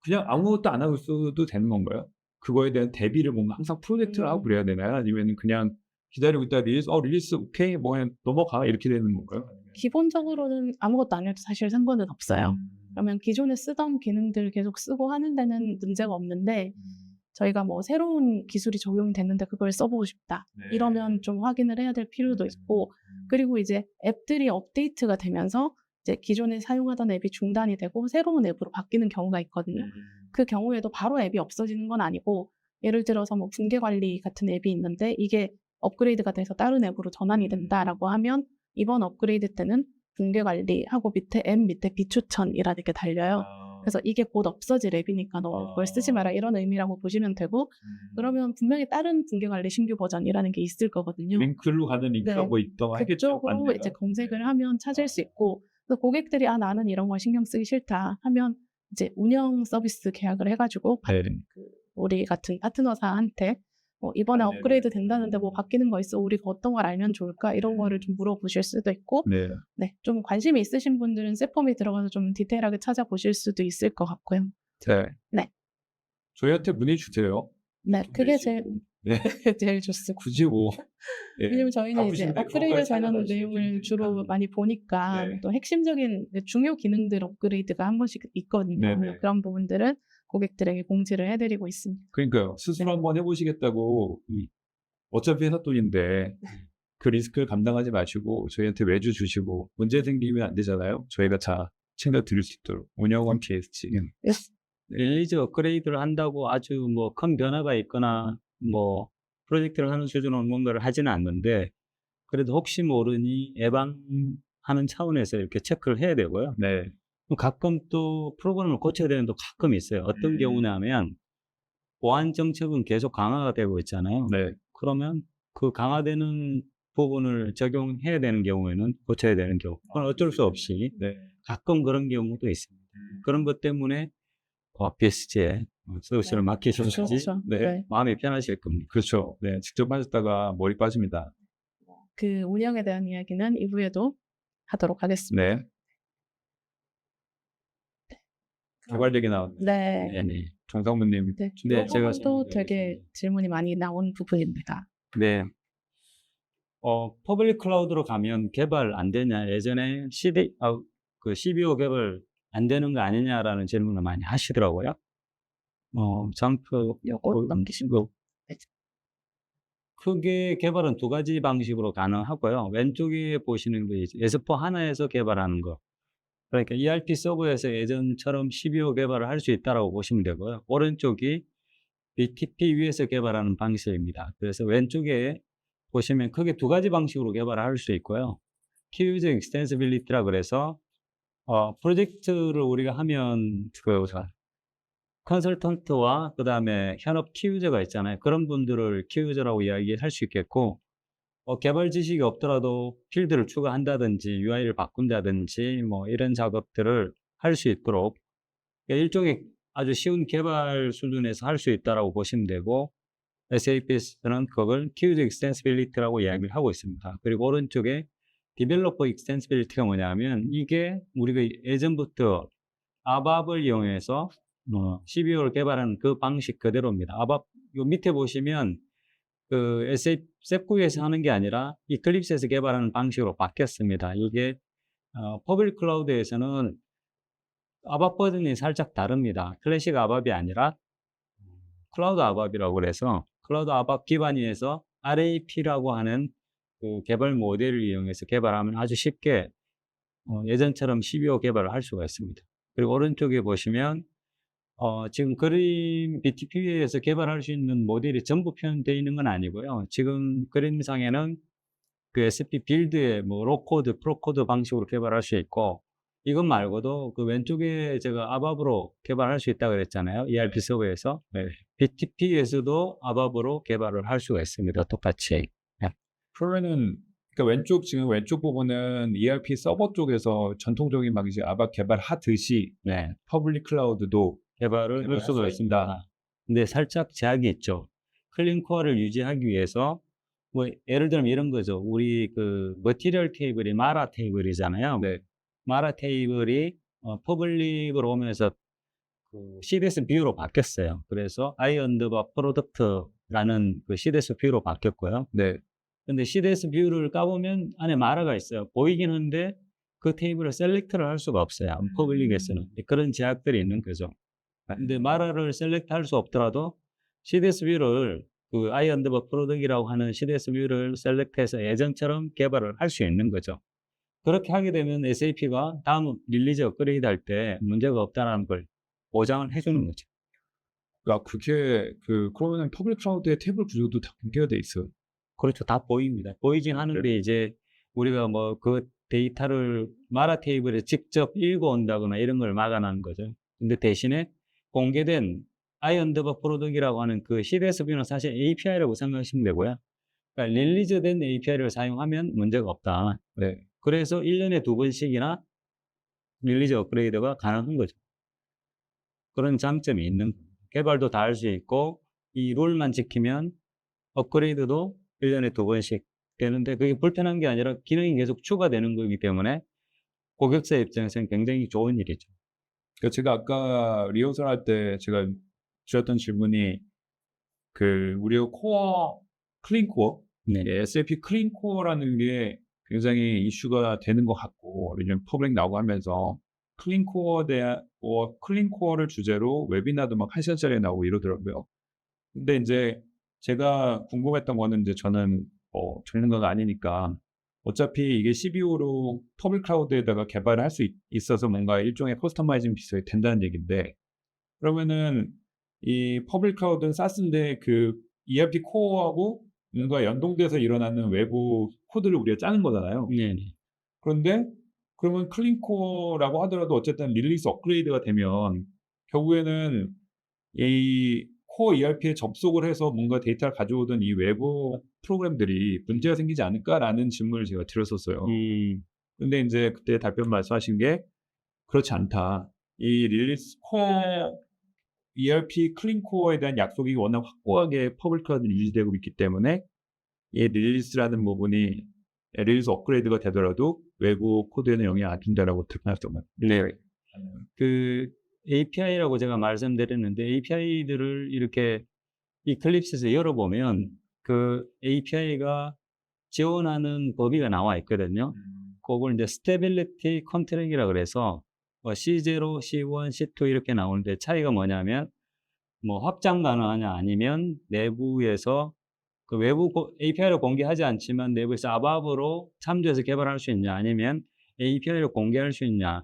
Speaker 1: 그냥 아무것도 안 하고 있어도 되는 건가요? 그거에 대한 대비를 뭔가 항상 프로젝트를 하고 그래야 되나요? 아니면 그냥 기다리고 있다 릴리스 오케이 뭐 그냥 넘어가 이렇게 되는 건가요?
Speaker 2: 기본적으로는 아무것도 안 해도 사실 상관은 없어요. 그러면 기존에 쓰던 기능들 계속 쓰고 하는 데는 문제가 없는데 저희가 뭐 새로운 기술이 적용이 됐는데 그걸 써보고 싶다.
Speaker 1: 네.
Speaker 2: 이러면 좀 확인을 해야 될 필요도 있고 그리고 이제 앱들이 업데이트가 되면서 이제 기존에 사용하던 앱이 중단이 되고 새로운 앱으로 바뀌는 경우가 있거든요. 그 경우에도 바로 앱이 없어지는 건 아니고 예를 들어서 뭐 붕괴 관리 같은 앱이 있는데 이게 업그레이드가 돼서 다른 앱으로 전환이 된다라고 하면 이번 업그레이드 때는 붕괴 관리하고 앱 밑에 비추천이라는 게 달려요. 그래서 이게 곧 없어질 앱이니까 너 그걸 쓰지 마라 이런 의미라고 보시면 되고 그러면 분명히 다른 붕괴 관리 신규 버전이라는 게 있을 거거든요.
Speaker 1: 링크로 가는 링크가
Speaker 2: 네.
Speaker 1: 뭐 있던 하겠죠.
Speaker 2: 그쪽으로
Speaker 1: 맞네요.
Speaker 2: 이제 검색을 하면 찾을 수 있고 그래서 고객들이 나는 이런 걸 신경 쓰기 싫다 하면 이제 운영 서비스 계약을 해가지고
Speaker 1: 네.
Speaker 2: 우리 같은 파트너사한테 이번에
Speaker 1: 맞네요.
Speaker 2: 업그레이드 된다는데 뭐 바뀌는 거 있어? 우리가 어떤 걸 알면 좋을까? 이런 거를 좀 물어보실 수도 있고
Speaker 1: 네.
Speaker 2: 네, 좀 관심이 있으신 분들은 셋폼이 들어가서 좀 디테일하게 찾아보실 수도 있을 것 같고요.
Speaker 1: 네.
Speaker 2: 네.
Speaker 1: 저희한테 문의 주세요.
Speaker 2: 네, 그게 제일
Speaker 1: 네.
Speaker 2: 제일 좋습니다.
Speaker 1: 굳이 뭐. 네.
Speaker 2: 왜냐면 저희는 이제
Speaker 1: 바쁘신데
Speaker 2: 업그레이드
Speaker 1: 그것까지
Speaker 2: 되는
Speaker 1: 찾아보실
Speaker 2: 내용을
Speaker 1: 수
Speaker 2: 주로
Speaker 1: 있으니까.
Speaker 2: 많이 보니까
Speaker 1: 네.
Speaker 2: 또 핵심적인 중요 기능들 업그레이드가 한 번씩 있거든요.
Speaker 1: 네네.
Speaker 2: 그런 부분들은 고객들에게 공지를 해드리고 있습니다.
Speaker 1: 그러니까요. 스스로 한번 해보시겠다고 어차피 회사 돈인데 그 리스크를 감당하지 마시고 저희한테 외주 주시고 문제 생기면 안 되잖아요. 저희가 다 챙겨 드릴 수 있도록 운영원 PSG.
Speaker 3: 릴리즈 업그레이드를 한다고 아주 뭐 큰 변화가 있거나 뭐 프로젝트를 하는 수준으로 뭔가를 하지는 않는데 그래도 혹시 모르니 예방하는 차원에서 이렇게 체크를 해야 되고요.
Speaker 1: 네.
Speaker 3: 가끔 또 프로그램을 고쳐야 되는 도 가끔 있어요. 어떤 경우냐면 보안 정책은 계속 강화가 되고 있잖아요.
Speaker 1: 네.
Speaker 3: 그러면 그 강화되는 부분을 적용해야 되는 경우에는 고쳐야 되는 경우. 그건 어쩔 수 없이
Speaker 1: 네.
Speaker 3: 가끔 그런 경우도 있습니다. 그런 것 때문에 BSG에 서비스를
Speaker 2: 네.
Speaker 3: 맡기셨는지
Speaker 2: 그렇죠.
Speaker 1: 네.
Speaker 2: 네.
Speaker 3: 마음이 편하실 겁니다.
Speaker 1: 그렇죠. 네. 직접 하셨다가 머리 빠집니다.
Speaker 2: 그 운영에 대한 이야기는 이후에도 하도록 하겠습니다.
Speaker 1: 네. 개발 얘기 나왔네.
Speaker 2: 네.
Speaker 3: 네네.
Speaker 1: 정상무님.
Speaker 2: 네.
Speaker 3: 네, 제가
Speaker 2: 또 되게 질문이 많이 나온 부분입니다.
Speaker 3: 네. 퍼블릭 클라우드로 가면 개발 안 되냐? 예전에 그 CBO 개발 안 되는 거 아니냐라는 질문을 많이 하시더라고요.
Speaker 2: 요거 넘기시고. 네.
Speaker 3: 크게 개발은 두 가지 방식으로 가능하고요. 왼쪽에 보시는 거 S4 하나에서 개발하는 거. 그러니까 ERP 서버에서 예전처럼 CBO 개발을 할 수 있다라고 보시면 되고요. 오른쪽이 BTP 위에서 개발하는 방식입니다. 그래서 왼쪽에 보시면 크게 두 가지 방식으로 개발을 할 수 있고요. Key User Extensibility라 그래서 프로젝트를 우리가 하면 컨설턴트와 그 다음에 현업 키유저가 있잖아요. 그런 분들을 키유저라고 이야기할 수 있겠고 개발 지식이 없더라도 필드를 추가한다든지 UI를 바꾼다든지 뭐 이런 작업들을 할 수 있도록 그러니까 일종의 아주 쉬운 개발 수준에서 할 수 있다라고 보시면 되고 SAP에서는 그걸 Key User Extensibility라고 이야기를 하고 있습니다. 그리고 오른쪽에 Developer Extensibility가 뭐냐면 이게 우리가 예전부터 ABAP을 이용해서 CBO를 개발하는 그 방식 그대로입니다. ABAP 요 밑에 보시면 그 SAP 셉9에서 하는 게 아니라 이클립스에서 개발하는 방식으로 바뀌었습니다. 이게 퍼블릭 클라우드에서는 ABAP 버전이 살짝 다릅니다. 클래식 ABAP이 아니라 클라우드 ABAP이라고 그래서 클라우드 ABAP 기반에서 RAP라고 하는 그 개발 모델을 이용해서 개발하면 아주 쉽게 예전처럼 CBO 개발을 할 수가 있습니다. 그리고 오른쪽에 보시면 지금 그림 BTP에서 개발할 수 있는 모델이 전부 표현되어 있는 건 아니고요. 지금 그림상에는 그 SP 빌드의 뭐 로코드, 프로코드 방식으로 개발할 수 있고 이것 말고도 그 왼쪽에 제가 ABAP으로 개발할 수 있다고 그랬잖아요. ERP 서버에서. 네. BTP에서도 ABAP으로 개발을 할 수가 있습니다. 똑같이. 네.
Speaker 1: 그러면은 그러니까 지금 왼쪽 부분은 ERP 서버 쪽에서 전통적인 방식 ABAP 개발하듯이
Speaker 3: 네.
Speaker 1: 퍼블릭 클라우드도
Speaker 3: 개발을
Speaker 1: 할 수가 있습니다.
Speaker 3: 근데 살짝 제약이 있죠. 클린 코어를 유지하기 위해서 뭐 예를 들면 이런 거죠. 우리 그 머티리얼 테이블이 마라 테이블이잖아요.
Speaker 1: 네.
Speaker 3: 마라 테이블이 퍼블릭으로 오면서 그 CDS 뷰로 바뀌었어요. 그래서 아이언드바 프로덕트라는 그 CDS 뷰로 바뀌었고요.
Speaker 1: 네.
Speaker 3: 근데 CDS 뷰를 까보면 안에 마라가 있어요. 보이긴 한데 그 테이블을 셀렉트를 할 수가 없어요. 퍼블릭에서는. 그런 제약들이 있는 거죠. 근데 마라를 셀렉트 할 수 없더라도 CDS 뷰를 그 아이언더버 프로덕이라고 하는 CDS 뷰를 셀렉트해서 예전처럼 개발을 할 수 있는 거죠. 그렇게 하게 되면 SAP가 다음 릴리즈 업그레이드 할 때 문제가 없다는 걸 보장을 해주는 거죠.
Speaker 1: 그러니까 그러면 퍼블릭 클라우드의 테이블 구조도 다 공개가 돼 있어요.
Speaker 3: 그렇죠. 다 보입니다. 보이진 하는데 이제 우리가 뭐 그 데이터를 마라 테이블에 직접 읽어온다거나 이런 걸 막아놓은 거죠. 근데 대신에 공개된 아이언더버 프로덕이라고 하는 그 CDS 뷰는 사실 API라고 생각하시면 되고요. 그러니까 릴리즈된 API를 사용하면 문제가 없다.
Speaker 1: 네.
Speaker 3: 그래서 1년에 2번씩이나 릴리즈 업그레이드가 가능한 거죠. 그런 장점이 있는 거예요. 개발도 다 할 수 있고 이 룰만 지키면 업그레이드도 1년에 2번씩 되는데 그게 불편한 게 아니라 기능이 계속 추가되는 거기 때문에 고객사 입장에서는 굉장히 좋은 일이죠.
Speaker 1: 그러니까 제가 아까 리허설 할 때 제가 드렸던 질문이 우리 코어 클린 코어
Speaker 3: 네.
Speaker 1: SAP 클린 코어라는 게 굉장히 이슈가 되는 것 같고 요즘 퍼블릭 나오고 하면서 클린 코어를 주제로 웨비나도 막 1시간짜리 나오고 이러더라고요. 근데 이제 제가 궁금했던 거는 이제 저는 전문가가 아니니까 어차피 이게 CBO로 퍼블릭 클라우드에다가 개발을 할 수 있어서 뭔가 일종의 커스터마이징 비슷하게 된다는 얘기인데 그러면은 이 퍼블릭 클라우드는 SaaS인데 그 ERP 코어하고 뭔가 연동돼서 일어나는 외부 코드를 우리가 짜는 거잖아요.
Speaker 3: 네.
Speaker 1: 그런데 그러면 클린 코어라고 하더라도 어쨌든 릴리스 업그레이드가 되면 결국에는 이 코어 ERP에 접속을 해서 뭔가 데이터를 가져오던 이 외부 프로그램들이 문제가 생기지 않을까라는 질문을 제가 드렸었어요. 근데 이제 그때 답변 말씀하신 게 그렇지 않다. 이 릴리스 코어 ERP 클린 코어에 대한 약속이 워낙 확고하게 퍼블릭 클라우드에 유지되고 있기 때문에 이 릴리스라는 부분이 릴리스 업그레이드가 되더라도 외부 코드에는 영향 안 준다라고 들었던 것 같아요.
Speaker 3: 네. 그 API라고 제가 말씀드렸는데 API들을 이렇게 이클립스에서 열어보면 그 API가 지원하는 범위가 나와 있거든요. 그걸 이제 스테빌리티 컨트랙이라고 그래서 C0, C1, C2 이렇게 나오는데 차이가 뭐냐면 뭐 확장 가능하냐 아니면 내부에서 그 외부 API를 공개하지 않지만 내부에서 ABAP으로 참조해서 개발할 수 있냐 아니면 API를 공개할 수 있냐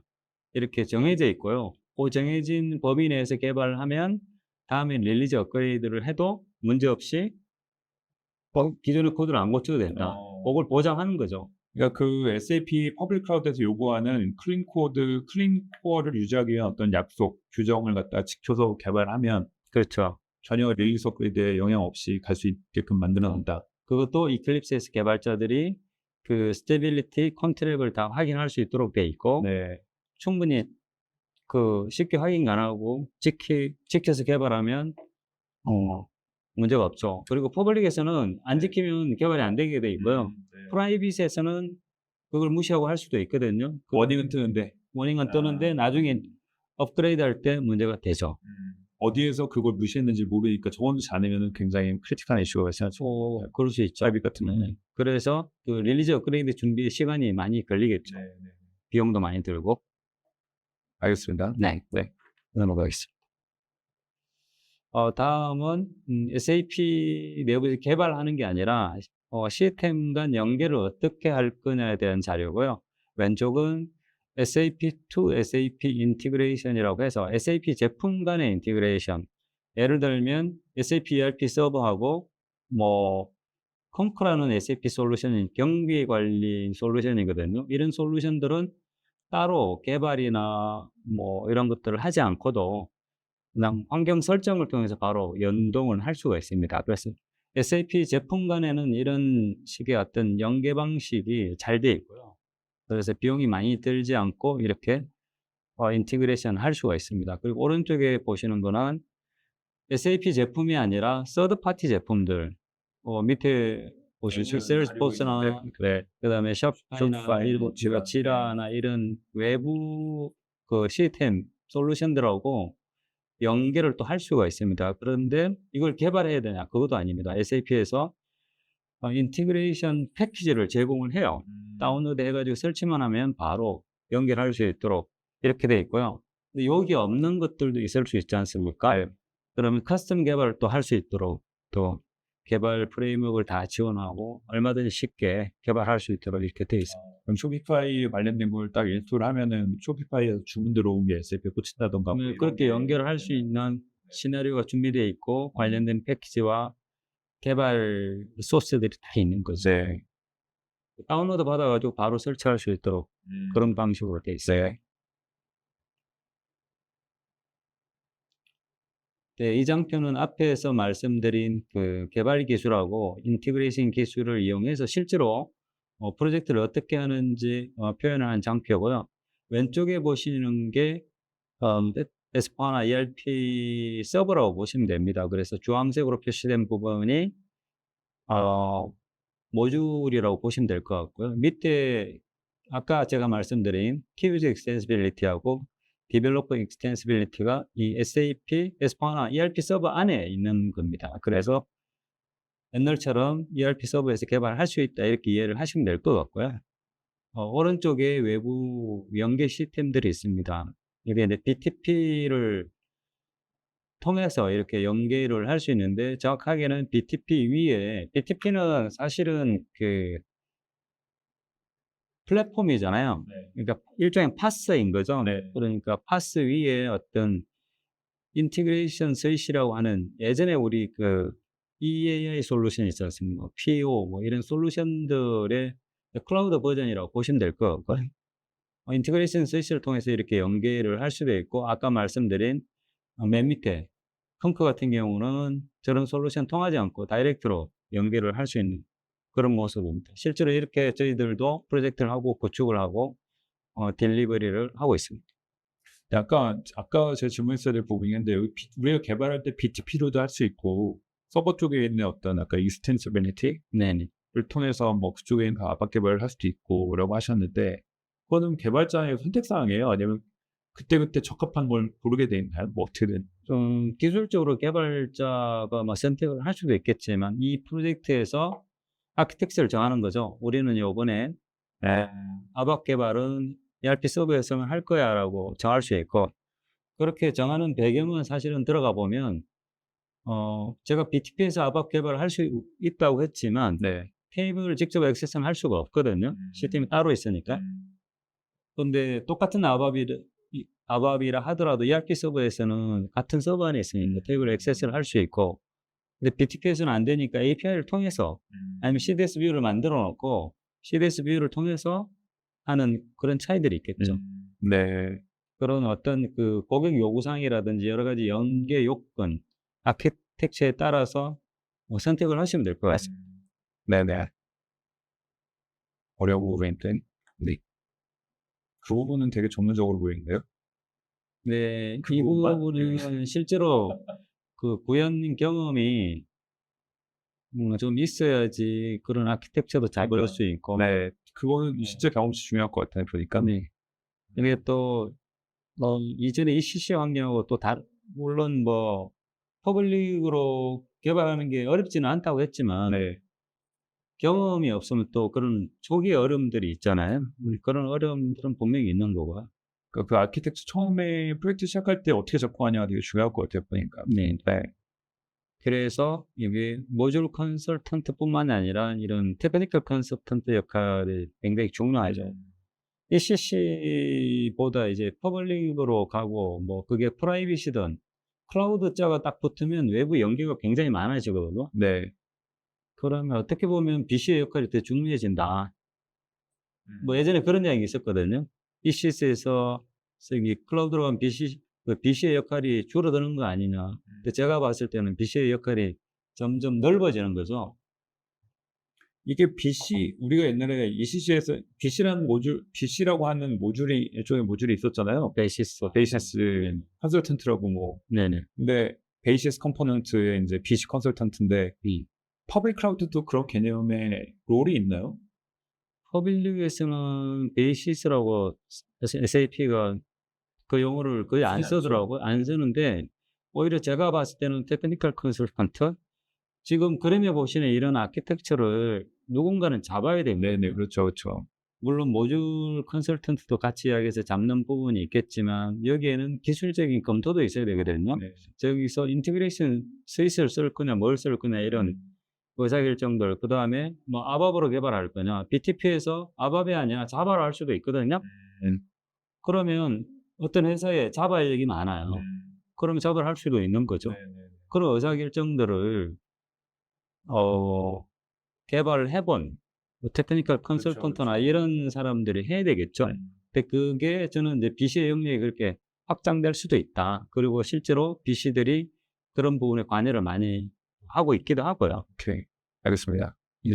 Speaker 3: 이렇게 정해져 있고요. 그 정해진 범위 내에서 개발을 하면 다음에 릴리즈 업그레이드를 해도 문제없이 기존의 코드를 안 고쳐도 된다. 그걸 보장하는 거죠.
Speaker 1: 그러니까 그 SAP 퍼블릭 클라우드에서 요구하는 클린 코어를 유지하기 위한 어떤 약속, 규정을 갖다 지켜서 개발하면
Speaker 3: 그렇죠.
Speaker 1: 전혀 릴리스 업그레이드에 영향 없이 갈 수 있게끔 만들어 놓는다.
Speaker 3: 그것도 이클립스에서 개발자들이 그 스테빌리티 컨트랙을 다 확인할 수 있도록 돼 있고
Speaker 1: 네.
Speaker 3: 충분히 그 쉽게 확인 가능하고 지켜서 개발하면 문제가 없죠. 그리고 퍼블릭에서는 안 지키면 개발이 안 되게 돼 있고요. 프라이빗에서는 그걸 무시하고 할 수도 있거든요.
Speaker 1: 워닝은 뜨는데
Speaker 3: 워닝은 뜨는데 나중에 업그레이드 할 때 문제가 되죠.
Speaker 1: 어디에서 그걸 무시했는지 모르니까 적어놓지 않으면 굉장히 크리티컬한 이슈가 발생하죠.
Speaker 3: 그럴 수 있죠.
Speaker 1: 프라이빗 같은 경우는.
Speaker 3: 그래서 그 릴리즈 업그레이드 준비 시간이 많이 걸리겠죠. 비용도 많이 들고.
Speaker 1: 알겠습니다.
Speaker 3: 네. 넘어가겠습니다. 다음은 SAP 내부에서 개발하는 게 아니라 시스템 간 연결을 어떻게 할 거냐에 대한 자료고요. 왼쪽은 SAP to SAP 인티그레이션이라고 해서 SAP 제품 간의 인티그레이션. 예를 들면 SAP ERP 서버하고 뭐 콩크라는 SAP 솔루션은 경비 관리 솔루션이거든요. 이런 솔루션들은 따로 개발이나 뭐 이런 것들을 하지 않고도 그냥 환경 설정을 통해서 바로 연동을 할 수가 있습니다. 그래서 SAP 제품 간에는 이런 식의 어떤 연계 방식이 잘 되어 있고요. 그래서 비용이 많이 들지 않고 이렇게 인티그레이션 할 수가 있습니다. 그리고 오른쪽에 보시는 거는 SAP 제품이 아니라 서드 파티 제품들 밑에 보시면 세일스포스나 그다음에 샵파이나 지라나 이런 외부 그 시스템 솔루션들하고 연계를 또 할 수가 있습니다. 그런데 이걸 개발해야 되냐? 그것도 아닙니다. SAP에서 인티그레이션 패키지를 제공을 해요. 다운로드 해가지고 설치만 하면 바로 연결할 수 있도록 이렇게 되어 있고요. 근데 여기 없는 것들도 있을 수 있지 않습니까? 그러면 커스텀 개발을 또 할 수 있도록 또 개발 프레임워크를 다 지원하고 얼마든지 쉽게 개발할 수 있도록 이렇게 되어 있습니다.
Speaker 1: 그럼 쇼피파이 관련된 걸 딱 인스톨 하면은 쇼피파이에서 주문 들어온 게 SAP에 꽂힌다던가 뭐
Speaker 3: 그렇게 연결을 할 수 있는 시나리오가 준비되어 있고 관련된 패키지와 개발 소스들이 다 있는 거죠.
Speaker 1: 네.
Speaker 3: 다운로드 받아가지고 바로 설치할 수 있도록 그런 방식으로 되어 있어요. 네, 이 장표는 앞에서 말씀드린 그 개발 기술하고 인티그레이션 기술을 이용해서 실제로 프로젝트를 어떻게 하는지 표현하는 장표고요. 왼쪽에 보시는 게 S4하나 ERP 서버라고 보시면 됩니다. 그래서 주황색으로 표시된 부분이 모듈이라고 보시면 될 것 같고요. 밑에 아까 제가 말씀드린 키우즈 익스텐시빌리티하고 디벨로퍼 익스텐시빌리티가 이 SAP S4하나 ERP 서버 안에 있는 겁니다. 그래서 옛날처럼 ERP 서버에서 개발할 수 있다 이렇게 이해를 하시면 될 것 같고요. 오른쪽에 외부 연계 시스템들이 있습니다. 이게 BTP를 통해서 이렇게 연계를 할 수 있는데 정확하게는 BTP 위에 BTP는 사실은 그 플랫폼이잖아요.
Speaker 1: 네.
Speaker 3: 그러니까 일종의 파스인 거죠.
Speaker 1: 네.
Speaker 3: 그러니까 파스 위에 어떤 인티그레이션 스위치라고 하는 예전에 우리 그 EAI 솔루션 있지 않습니까? PO 뭐 이런 솔루션들의 클라우드 버전이라고 보시면 될 것 같고요. 인티그레이션 스위치를 통해서 이렇게 연계를 할 수도 있고 아까 말씀드린 맨 밑에 펑크 같은 경우는 저런 솔루션 통하지 않고 다이렉트로 연계를 할 수 있는 그런 모습입니다. 실제로 이렇게 저희들도 프로젝트를 하고 구축을 하고 딜리버리를 하고 있습니다.
Speaker 1: 약간 아까 제 질문했어야 될 부분이 있는데 여기 우리가 개발할 때 BTP로도 할 수 있고 서버 쪽에 있는 어떤 아까 extensibility를
Speaker 3: 네네.
Speaker 1: 통해서 뭐 그쪽에 있는 압박 개발을 할 수도 있고 라고 하셨는데 그거는 개발자의 선택사항이에요? 아니면 그때그때 적합한 걸 고르게 돼 있나요? 뭐 어떻게든
Speaker 3: 좀 기술적으로 개발자가 뭐 선택을 할 수도 있겠지만 이 프로젝트에서 아키텍처를 정하는 거죠. 우리는 요번에 압박 개발은 ERP 서버에서만 할 거야라고 정할 수 있고 그렇게 정하는 배경은 사실은 들어가 보면 제가 BTP에서 압박 개발을 할 수 있다고 했지만
Speaker 1: 네.
Speaker 3: 테이블을 직접 액세스는 할 수가 없거든요. 시스템이 따로 있으니까. 그런데 똑같은 압압이라 하더라도 ERP 서버에서는 같은 서버 안에 있으니까 테이블 액세스를 할 수 있고 근데 BTP에서는 안 되니까 API를 통해서 아니면 CDS 뷰를 만들어 놓고 CDS 뷰를 통해서 하는 그런 차이들이 있겠죠.
Speaker 1: 네.
Speaker 3: 그런 어떤 그 고객 요구사항이라든지 여러 가지 연계 요건, 아키텍처에 따라서 선택을 하시면 될 것 같습니다.
Speaker 1: 네네. 어려운 부분인데 네. 그 부분은 되게 전문적으로 보이는데요?
Speaker 3: 네, 이
Speaker 1: 부분만?
Speaker 3: 부분은 실제로 그 구현 경험이 좀 있어야지 그런 아키텍처도 잘 그릴 수 있고.
Speaker 1: 네. 그거는 진짜 경험이 중요할 것 같아요. 그러니까.
Speaker 3: 네. 이게 또 이전에 ECC 환경하고 또 물론 뭐 퍼블릭으로 개발하는 게 어렵지는 않다고 했지만
Speaker 1: 네.
Speaker 3: 경험이 없으면 또 그런 초기 어려움들이 있잖아요. 그런 어려움들은 분명히 있는 거고.
Speaker 1: 그 아키텍처 처음에 프로젝트 시작할 때 어떻게 접근하냐가 되게 중요할 것 같아요. 보니까.
Speaker 3: 네.
Speaker 1: 네.
Speaker 3: 그래서 이게 모듈 컨설턴트뿐만 아니라 이런 테크니컬 컨설턴트 역할이 굉장히 중요하죠. ECC보다 이제 퍼블릭으로 가고 뭐 그게 프라이빗이든 클라우드 자가 딱 붙으면 외부 연계가 굉장히 많아지거든요.
Speaker 1: 네.
Speaker 3: 그러면 어떻게 보면 BC의 역할이 더 중요해진다. 뭐 예전에 그런 이야기 있었거든요. ECS에서 이 클라우드로 간 BC의 역할이 줄어드는 거 아니냐. 근데 제가 봤을 때는 BC의 역할이 점점 넓어지는 거죠.
Speaker 1: 이게 BC 우리가 옛날에 ECC에서 BC라는 모듈 BC라고 하는 모듈이 일종의 모듈이 있었잖아요. 베이시스 컨설턴트라고 뭐.
Speaker 3: 네네.
Speaker 1: 근데 베이시스 컴포넌트에 이제 BC 컨설턴트인데 퍼블릭 클라우드도 그런 개념의 롤이 있나요?
Speaker 3: 퍼블릭에서는 베이시스라고 SAP가 그 용어를 거의 안 쓰더라고요. 안 쓰는데 오히려 제가 봤을 때는 테크니컬 컨설턴트 지금 그림에 보시는 이런 아키텍처를 누군가는 잡아야 됩니다.
Speaker 1: 네네. 그렇죠. 그렇죠.
Speaker 3: 물론 모듈 컨설턴트도 같이 이야기해서 잡는 부분이 있겠지만 여기에는 기술적인 검토도 있어야 되거든요.
Speaker 1: 네.
Speaker 3: 저기서 인티그레이션 스위치를 쓸 거냐 뭘 쓸 거냐 이런 의사결정들 그 다음에 뭐 아밥으로 개발할 거냐 BTP에서 아밥이 아니라 자바로 할 수도 있거든요. 그러면 어떤 회사에 자바 인력이 많아요. 그러면 자바를 할 수도 있는 거죠. 그런 의사결정들을 개발을 해본 테크니컬 컨설턴트나 이런 사람들이 해야 되겠죠. 근데 그게 저는 이제 BC의 영역이 그렇게 확장될 수도 있다. 그리고 실제로 BC들이 그런 부분에 관여를 많이 하고 있기도 하고요.
Speaker 1: 오케이. 알겠습니다. 예.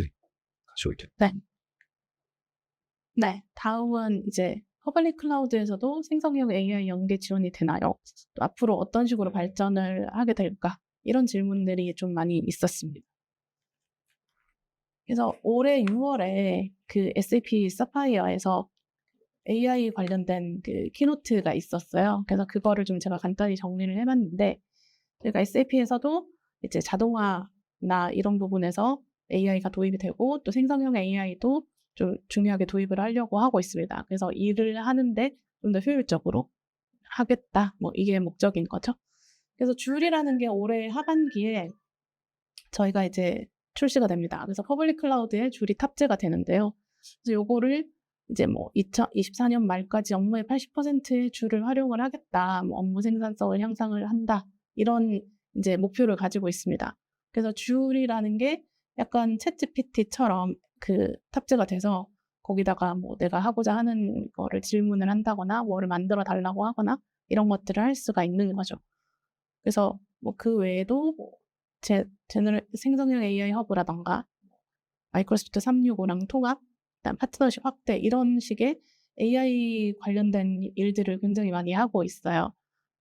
Speaker 1: 가시고 있죠.
Speaker 2: 네. 다음은 이제 퍼블릭 클라우드에서도 생성형 AI 연계 지원이 되나요? 또 앞으로 어떤 식으로 발전을 하게 될까? 이런 질문들이 좀 많이 있었습니다. 그래서 올해 6월에 그 SAP 사파이어에서 AI 관련된 그 키노트가 있었어요. 그래서 그거를 좀 제가 간단히 정리를 해봤는데, 그러니까 SAP에서도 이제 자동화나 이런 부분에서 AI가 도입이 되고 또 생성형 AI도 좀 중요하게 도입을 하려고 하고 있습니다. 그래서 일을 하는데 좀 더 효율적으로 하겠다. 뭐 이게 목적인 거죠. 그래서 줄이라는 게 올해 하반기에 저희가 이제 출시가 됩니다. 그래서 퍼블릭 클라우드에 줄이 탑재가 되는데요. 그래서 요거를 이제 뭐 2024년 말까지 업무의 80%의 줄을 활용을 하겠다. 뭐 업무 생산성을 향상을 한다. 이런 이제 목표를 가지고 있습니다. 그래서 줄이라는 게 약간 챗GPT처럼 그 탑재가 돼서 거기다가 뭐 내가 하고자 하는 거를 질문을 한다거나 뭐를 만들어 달라고 하거나 이런 것들을 할 수가 있는 거죠. 그래서 뭐 그 외에도 뭐 제너럴 생성형 AI 허브라던가 마이크로소프트 365랑 통합, 그다음 파트너십 확대 이런 식의 AI 관련된 일들을 굉장히 많이 하고 있어요.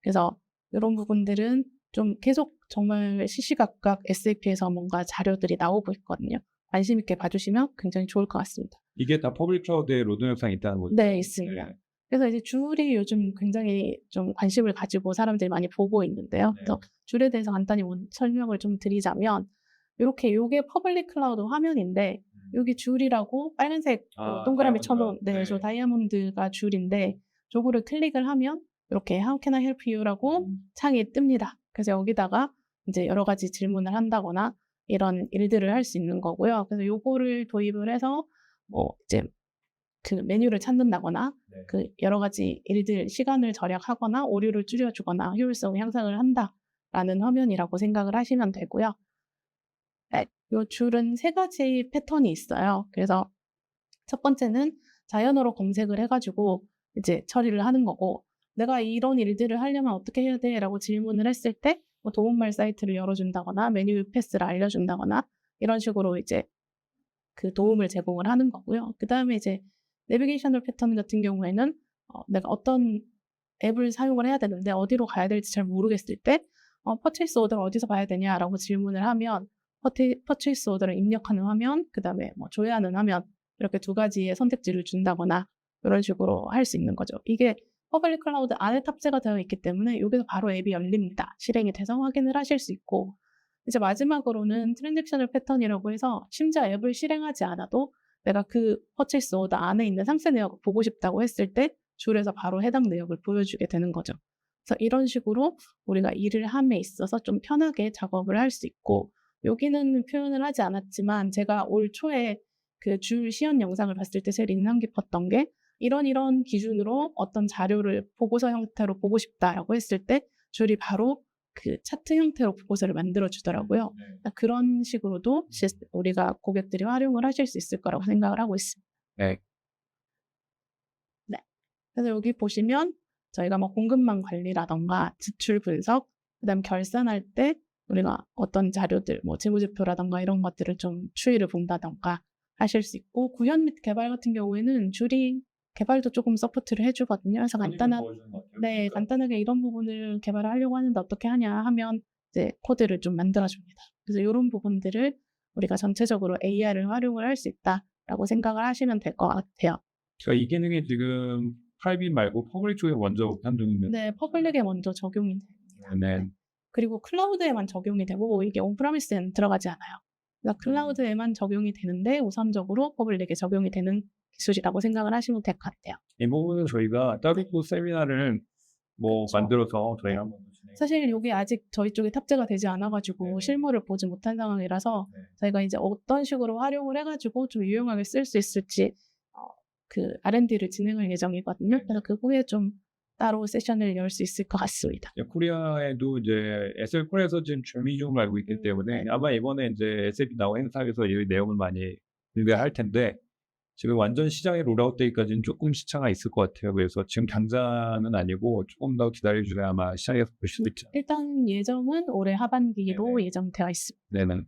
Speaker 2: 그래서 이런 부분들은 좀 계속 정말 시시각각 SAP에서 뭔가 자료들이 나오고 있거든요. 관심 있게 봐주시면 굉장히 좋을 것 같습니다.
Speaker 1: 이게 다 퍼블릭 클라우드에 로드맵상에 있다는 거죠?
Speaker 2: 네, 있습니다.
Speaker 1: 네.
Speaker 2: 그래서 이제 줄이 요즘 굉장히 좀 관심을 가지고 사람들이 많이 보고 있는데요.
Speaker 1: 네.
Speaker 2: 그래서 줄에 대해서 간단히 설명을 좀 드리자면 요게 퍼블릭 클라우드 화면인데 여기 줄이라고 빨간색 동그라미 쳐놓은 저 다이아몬드가 줄인데 저거를 클릭을 하면 이렇게 How can I help you라고 창이 뜹니다. 그래서 여기다가 이제 여러 가지 질문을 한다거나 이런 일들을 할 수 있는 거고요. 그래서 요거를 도입을 해서 뭐 이제 그 메뉴를 찾는다거나 그 여러 가지 일들 시간을 절약하거나 오류를 줄여주거나 효율성 향상을 한다라는 화면이라고 생각을 하시면 되고요. 네, 요 줄은 3가지 패턴이 있어요. 그래서 첫 번째는 자연어로 검색을 해가지고 이제 처리를 하는 거고 내가 이런 일들을 하려면 어떻게 해야 돼? 라고 질문을 했을 때 뭐 도움말 사이트를 열어준다거나 메뉴 패스를 알려준다거나 이런 식으로 이제 그 도움을 제공을 하는 거고요. 그 다음에 이제 내비게이셔널 패턴 같은 경우에는 내가 어떤 앱을 사용을 해야 되는데 어디로 가야 될지 잘 모르겠을 때 퍼체이스 오더를 어디서 봐야 되냐라고 질문을 하면 퍼체이스 오더를 입력하는 화면, 그 다음에 뭐 조회하는 화면 이렇게 2가지의 선택지를 준다거나 이런 식으로 할 수 있는 거죠. 이게 퍼블릭 클라우드 안에 탑재가 되어 있기 때문에 여기서 바로 앱이 열립니다. 실행이 돼서 확인을 하실 수 있고 이제 마지막으로는 트랜잭셔널 패턴이라고 해서 심지어 앱을 실행하지 않아도 내가 그 퍼체이스 오더 안에 있는 상세 내역을 보고 싶다고 했을 때 줄에서 바로 해당 내역을 보여주게 되는 거죠. 그래서 이런 식으로 우리가 일을 함에 있어서 좀 편하게 작업을 할 수 있고 여기는 표현을 하지 않았지만 제가 올 초에 그 줄 시연 영상을 봤을 때 제일 인상 깊었던 게 이런 기준으로 어떤 자료를 보고서 형태로 보고 싶다라고 했을 때 줄이 바로 그 차트 형태로 보고서를 만들어 주더라고요. 그런 식으로도 우리가 고객들이 활용을 하실 수 있을 거라고 생각을 하고 있습니다.
Speaker 1: 네.
Speaker 2: 네. 그래서 여기 보시면 저희가 뭐 공급망 관리라던가 지출 분석, 그다음 결산할 때 우리가 어떤 자료들, 뭐 재무제표라던가 이런 것들을 좀 추이를 본다던가 하실 수 있고 구현 및 개발 같은 경우에는 줄이 개발도 조금 서포트를 해주거든요. 그래서 간단하게 이런 부분을 개발을 하려고 하는데 어떻게 하냐 하면 이제 코드를 좀 만들어줍니다. 그래서 이런 부분들을 우리가 전체적으로 AI를 활용을 할 수 있다라고 생각을 하시면 될 것 같아요.
Speaker 1: 그러니까 이 기능이 지금 프라이빗 말고 퍼블릭 쪽에 먼저 한다는
Speaker 2: 네, 퍼블릭에 먼저 적용이 됩니다.
Speaker 1: 네.
Speaker 2: 그리고 클라우드에만 적용이 되고 이게 온프라미스에는 들어가지 않아요. 그러니까 클라우드에만 적용이 되는데 우선적으로 퍼블릭에 적용이 되는 기술이라고 생각을 하시면 될 것 같아요.
Speaker 1: 이 부분은 저희가 따로 또 세미나를 뭐
Speaker 2: 그렇죠.
Speaker 1: 만들어서 저희가 한번
Speaker 2: 사실 이게 아직 저희 쪽에 탑재가 되지 않아가지고 실물을 보지 못한 상황이라서 저희가 이제 어떤 식으로 활용을 해가지고 좀 유용하게 쓸 수 있을지 그 R&D를 진행할 예정이거든요. 그래서 그 후에 좀 따로 세션을 열 수 있을 것 같습니다.
Speaker 1: 코리아에도 이제 SL 코리아에서 지금 준비 중을 알고 있기 때문에 아마 이번에 이제 SAP 나우 행사에서 이 내용을 많이 공개할 텐데 지금 완전 시장에 롤아웃되기까지는 조금 시차가 있을 것 같아요. 그래서 지금 당장은 아니고 조금 더 기다려주셔야 아마 시장에서 보실 수 있죠.
Speaker 2: 일단 예정은 올해 하반기로 예정되어 있습니다.
Speaker 1: 네네.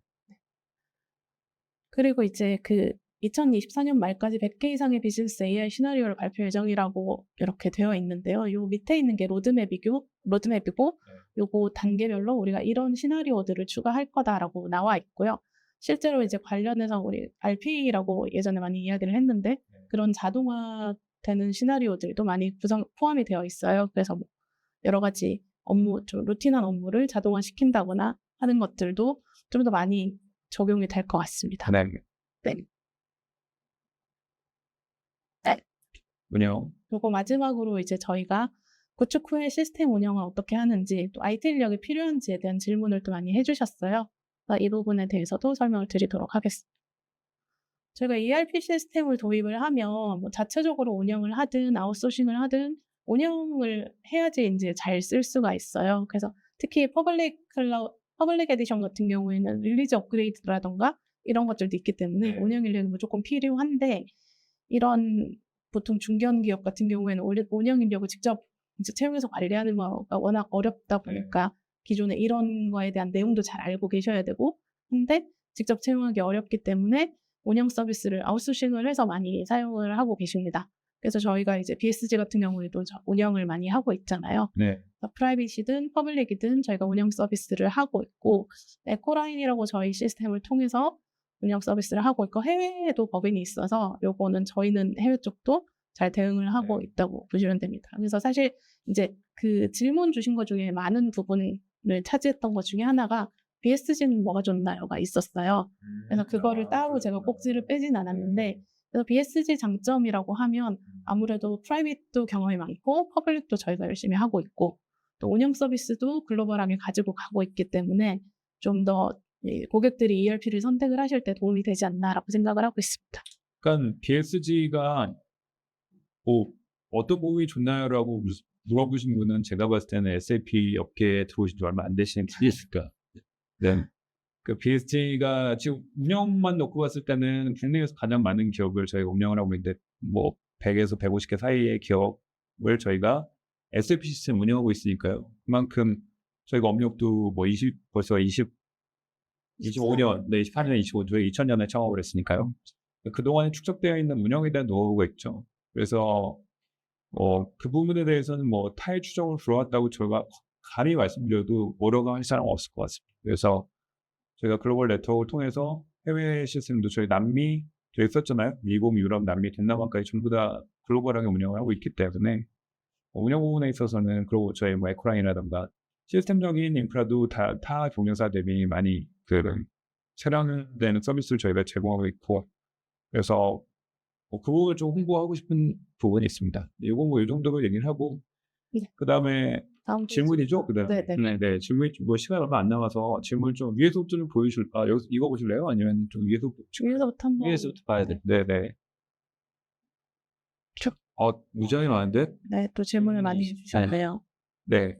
Speaker 2: 그리고 이제 그 2024년 말까지 100개 이상의 비즈니스 AI 시나리오를 발표 예정이라고 이렇게 되어 있는데요. 요 밑에 있는 게 로드맵이고 요거 단계별로 우리가 이런 시나리오들을 추가할 거다라고 나와 있고요. 실제로 이제 관련해서 우리 RPA라고 예전에 많이 이야기를 했는데 그런 자동화되는 시나리오들도 많이 포함이 되어 있어요. 그래서 뭐 여러 가지 업무, 좀 루틴한 업무를 자동화시킨다거나 하는 것들도 좀 더 많이 적용이 될 것 같습니다.
Speaker 1: 네.
Speaker 2: 네.
Speaker 1: 뭐요?
Speaker 2: 그리고 마지막으로 이제 저희가 구축 후에 시스템 운영을 어떻게 하는지, 또 IT 인력이 필요한지에 대한 질문을 또 많이 해주셨어요. 이 부분에 대해서도 설명을 드리도록 하겠습니다. 저희가 ERP 시스템을 도입을 하면 뭐 자체적으로 운영을 하든 아웃소싱을 하든 운영을 해야지 이제 잘 쓸 수가 있어요. 그래서 특히 퍼블릭 에디션 같은 경우에는 릴리즈 업그레이드라던가 이런 것들도 있기 때문에 운영 인력이 무조건 필요한데, 이런 보통 중견기업 같은 경우에는 운영 인력을 직접 이제 채용해서 관리하는 거가 워낙 어렵다 보니까 기존에 이런 거에 대한 내용도 잘 알고 계셔야 되고, 근데 직접 채용하기 어렵기 때문에 운영 서비스를 아웃소싱을 해서 많이 사용을 하고 계십니다. 그래서 저희가 이제 BSG 같은 경우에도 운영을 많이 하고 있잖아요.
Speaker 1: 네.
Speaker 2: 프라이빗이든 퍼블릭이든 저희가 운영 서비스를 하고 있고, 에코라인이라고 저희 시스템을 통해서 운영 서비스를 하고 있고, 해외에도 법인이 있어서 요거는 저희는 해외 쪽도 잘 대응을 하고 있다고 보시면 됩니다. 그래서 사실 이제 그 질문 주신 것 중에 많은 부분을 차지했던 것 중에 하나가 BSG는 뭐가 좋나요가 있었어요. 그래서 그거를 따로 제가 꼭지를 빼진 않았는데, 그래서 BSG 장점이라고 하면 아무래도 프라이빗도 경험이 많고 퍼블릭도 저희가 열심히 하고 있고, 또 운영 서비스도 글로벌하게 가지고 가고 있기 때문에 좀 더 고객들이 ERP를 선택을 하실 때 도움이 되지 않나라고 생각을 하고 있습니다.
Speaker 1: 그러니까 BSG가 뭐 어떤 부분이 좋나요라고 물어보신 분은 제가 봤을 때는 SAP 업계에 들어오신 지 얼마 안 되시는 분이니까. 네. 그 BSG가 지금 운영만 놓고 봤을 때는 국내에서 가장 많은 기업을 저희가 운영을 하고 있는데, 뭐 100에서 150개 사이의 기업을 저희가 SAP 시스템 운영하고 있으니까요. 그만큼 저희가 업력도 뭐 벌써 25년, 네, 24년, 25년, 2000년에 창업을 했으니까요. 그동안에 축적되어 있는 운영에 대한 노하우가 있죠. 그래서 그 부분에 대해서는 뭐 타의 추적으로 들어왔다고 저희가 감히 말씀드려도 뭐라고 할 사람은 없을 것 같습니다. 그래서 저희가 글로벌 네트워크를 통해서 해외 시스템도 저희 남미, 저희 썼잖아요. 미국, 유럽, 남미, 동남아까지 전부 다 글로벌하게 운영을 하고 있기 때문에 운영 부분에 있어서는, 그리고 저희 뭐 에코라인이라든가 시스템적인 인프라도 타 동료사 대비 많이 세련되는 서비스를 저희가 제공하고 있고, 그래서 그 부분을 좀 홍보하고 싶은 부분이 있습니다. 이거 뭐 이 정도로 얘기를 하고,
Speaker 2: 네.
Speaker 1: 그 다음에
Speaker 2: 다음
Speaker 1: 질문이죠?
Speaker 2: 네네.
Speaker 1: 네, 질문, 뭐 시간 얼마 안 남아서 질문 좀 위에서부터 좀 보여줄까? 이거 보실래요? 아니면 좀 위에서부터?
Speaker 2: 위에서부터 한번.
Speaker 3: 위에서부터 봐야 돼.
Speaker 1: 네네. 무지하게 많은데?
Speaker 2: 네, 또 질문을 많이 해주셨네요.
Speaker 1: 네.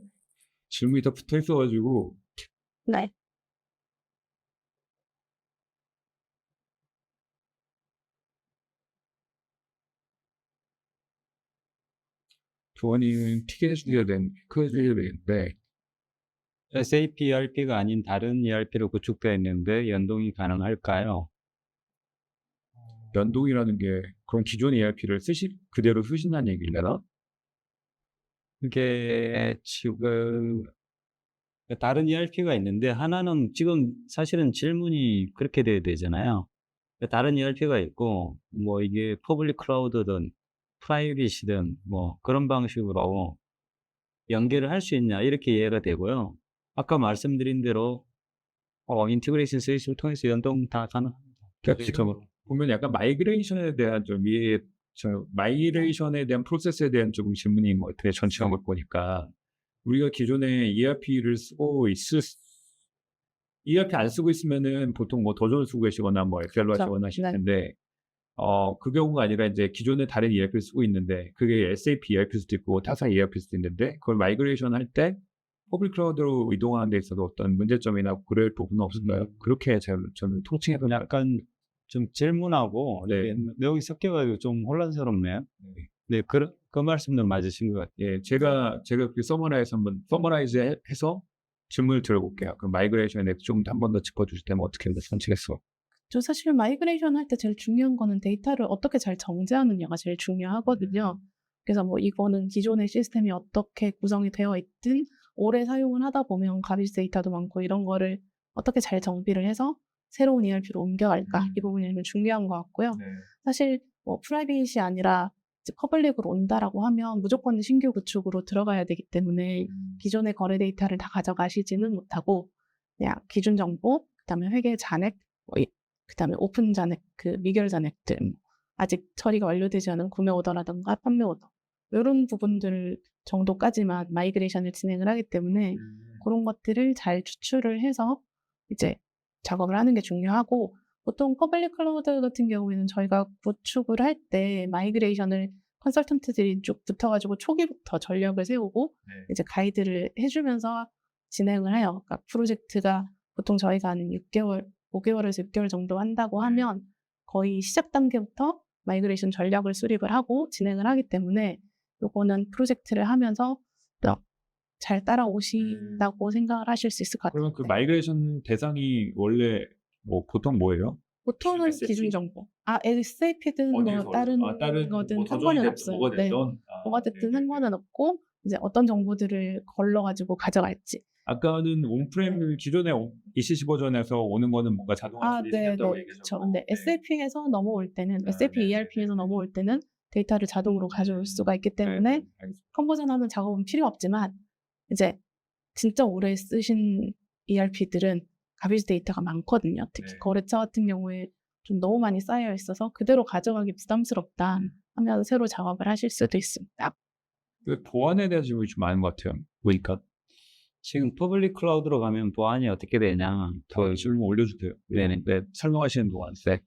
Speaker 1: 질문이 다 붙어 있어가지고.
Speaker 2: 네.
Speaker 1: 조원님 튀게 해주셔야 되는데.
Speaker 3: SAP ERP가 아닌 다른 ERP로 구축되어 있는데 연동이 가능할까요?
Speaker 1: 연동이라는 게 그럼 기존 ERP를 그대로 쓰신다는 얘기인가요?
Speaker 3: 이게 지금 다른 ERP가 있는데 하나는 지금 사실은 질문이 그렇게 돼야 되잖아요. 다른 ERP가 있고 뭐 이게 퍼블릭 클라우드든 프라이빗이든 뭐 그런 방식으로 연계를 할 수 있냐 이렇게 이해가 되고요. 아까 말씀드린 대로 인티그레이션 서비스를 통해서 연동 다 가능합니다.
Speaker 1: 그렇죠. 보면 약간 마이그레이션에 대한 마이그레이션에 대한 프로세스에 대한 조금 질문인 것 같아요. 전체적으로 보니까 우리가 기존에 ERP 안 쓰고 있으면은 보통 뭐 도전을 쓰고 계시거나 뭐 엑셀로 하시거나 하실 텐데, 그 경우가 아니라 이제 기존에 다른 ERP를 쓰고 있는데, 그게 SAP ERP일 수도 있고 타사 ERP일 수도 있는데, 그걸 마이그레이션 할 때 퍼블릭 클라우드로 이동하는 데 있어서 어떤 문제점이나 그럴 부분은 없을까요? 그렇게 저는 통칭해서
Speaker 3: 약간 좀 질문하고 내용이 섞여가지고 좀 혼란스럽네요. 네, 그 말씀도 맞으신 것 같아요.
Speaker 1: 예, 제가 그 서머라이즈 해서 질문을 드려볼게요. 그 마이그레이션에 좀 한 번 더 짚어주실 때면 어떻게 선택했어?
Speaker 2: 저 사실 마이그레이션 할 때 제일 중요한 거는 데이터를 어떻게 잘 정제하느냐가 제일 중요하거든요. 그래서 뭐 이거는 기존의 시스템이 어떻게 구성이 되어 있든 오래 사용을 하다 보면 가비지 데이터도 많고 이런 거를 어떻게 잘 정비를 해서 새로운 ERP로 옮겨갈까, 이 부분이 중요한 것 같고요. 사실 뭐 프라이빗이 아니라 이제 퍼블릭으로 온다라고 하면 무조건 신규 구축으로 들어가야 되기 때문에 기존의 거래 데이터를 다 가져가시지는 못하고 그냥 기준 정보, 그다음에 회계 잔액, 그다음에 오픈 잔액, 그 미결 잔액들, 아직 처리가 완료되지 않은 구매 오더라든가 판매 오더, 이런 부분들을 정도까지만 마이그레이션을 진행을 하기 때문에 그런 것들을 잘 추출을 해서 이제 작업을 하는 게 중요하고 보통 퍼블릭 클라우드 같은 경우에는 저희가 구축을 할 때 마이그레이션을 컨설턴트들이 쭉 붙어가지고 초기부터 전략을 세우고 이제 가이드를 해주면서 진행을 해요. 그러니까 프로젝트가 보통 저희가 한 6개월, 5개월에서 6개월 정도 한다고 하면 거의 시작 단계부터 마이그레이션 전략을 수립을 하고 진행을 하기 때문에 요거는 프로젝트를 하면서 잘 따라오신다고 생각을 하실 수 있을 것 같아요.
Speaker 1: 그러면 그 마이그레이션 대상이 원래 뭐 보통 뭐예요?
Speaker 2: 보통은 기준 정보. SAP든 뭐 다른 거든 상관은 없어요. 네. 뭐가 됐든 상관은 없고 이제 어떤 정보들을 걸러가지고 가져갈지.
Speaker 1: 아까는 온프레임 기존의 ECC 버전에서 오는 거는 뭔가 자동화 처리 생겼다고 얘기하셨고.
Speaker 2: 그렇죠. 근데 SAP에서 넘어올 때는 SAP ERP에서 넘어올 때는 데이터를 자동으로 가져올 수가 있기 때문에 컨버전하는 작업은 필요 없지만 이제 진짜 오래 쓰신 ERP들은 가비지 데이터가 많거든요. 특히 거래처 같은 경우에 좀 너무 많이 쌓여 있어서 그대로 가져가기 부담스럽다 하면 새로 작업을 하실 수도 있습니다.
Speaker 1: 그 보안에 대한 질문이 좀 많은 것 같아요. 보니까
Speaker 3: 지금 퍼블릭 클라우드로 가면 보안이 어떻게 되냐?
Speaker 1: 더 질문 올려주세요.
Speaker 3: 네네.
Speaker 1: 네, 설명하시는 동안. 네.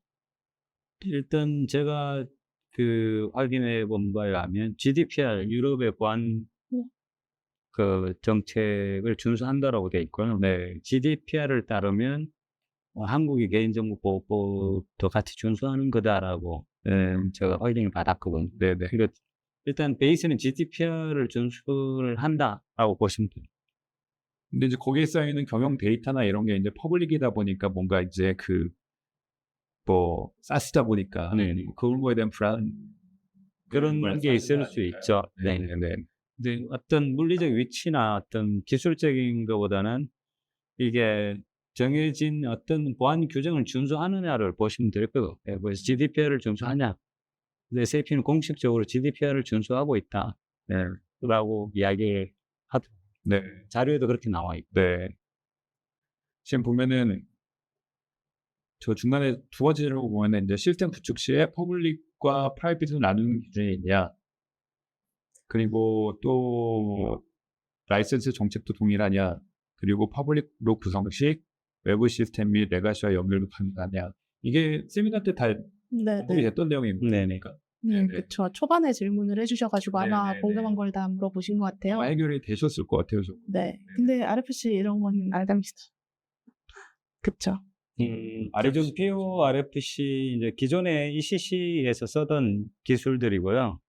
Speaker 3: 일단 제가 그 확인해 본 바에 의하면 GDPR 유럽의 보안 그 정책을 준수한다라고 돼 있고요. 네. GDPR을 따르면 한국이 개인정보보호법도 같이 준수하는 거다라고 제가 확인을 받았거든요.
Speaker 1: 네네.
Speaker 3: 일단 베이스는 GDPR을 준수를 한다라고 보시면 돼요.
Speaker 1: 근데 이제 거기에 쌓이는 경영 데이터나 이런 게 이제 퍼블릭이다 보니까 뭔가 이제 뭐 SaaS다 보니까 그런 거에 대한 불안
Speaker 3: 그런 게 있을 수 있죠.
Speaker 1: 네네네.
Speaker 3: 근데 어떤 물리적 위치나 어떤 기술적인 것보다는 이게 정해진 어떤 보안 규정을 준수하느냐를 보시면 될 거고, 그래서 GDPR을 준수하냐. 근데 SAP는 공식적으로 GDPR를 준수하고 있다. 라고 이야기를 하더라고요.
Speaker 1: 네.
Speaker 3: 자료에도 그렇게 나와 있고.
Speaker 1: 네. 지금 보면은 저 중간에 두 번째로 보면은 이제 시스템 구축 시에 퍼블릭과 프라이빗을 나누는 기준이 있냐. 그리고 또 라이센스 정책도 동일하냐. 그리고 퍼블릭로 구성 시 외부 시스템 및 레가시와 연결도 가능하냐. 이게 세미나 때 다 공부이 됐던 내용입니다.
Speaker 3: 네네.
Speaker 2: 그렇죠. 초반에 질문을 해주셔가지고 아마
Speaker 1: 네네네.
Speaker 2: 궁금한 걸 다 물어보신 것 같아요.
Speaker 1: 해결이 되셨을 것 같아요. 저.
Speaker 2: 네. 근데 RFC 이런 건 알답니다. 그쵸.
Speaker 3: 기존 PO RFC 이제 기존의 ECC에서 쓰던 기술들이고요.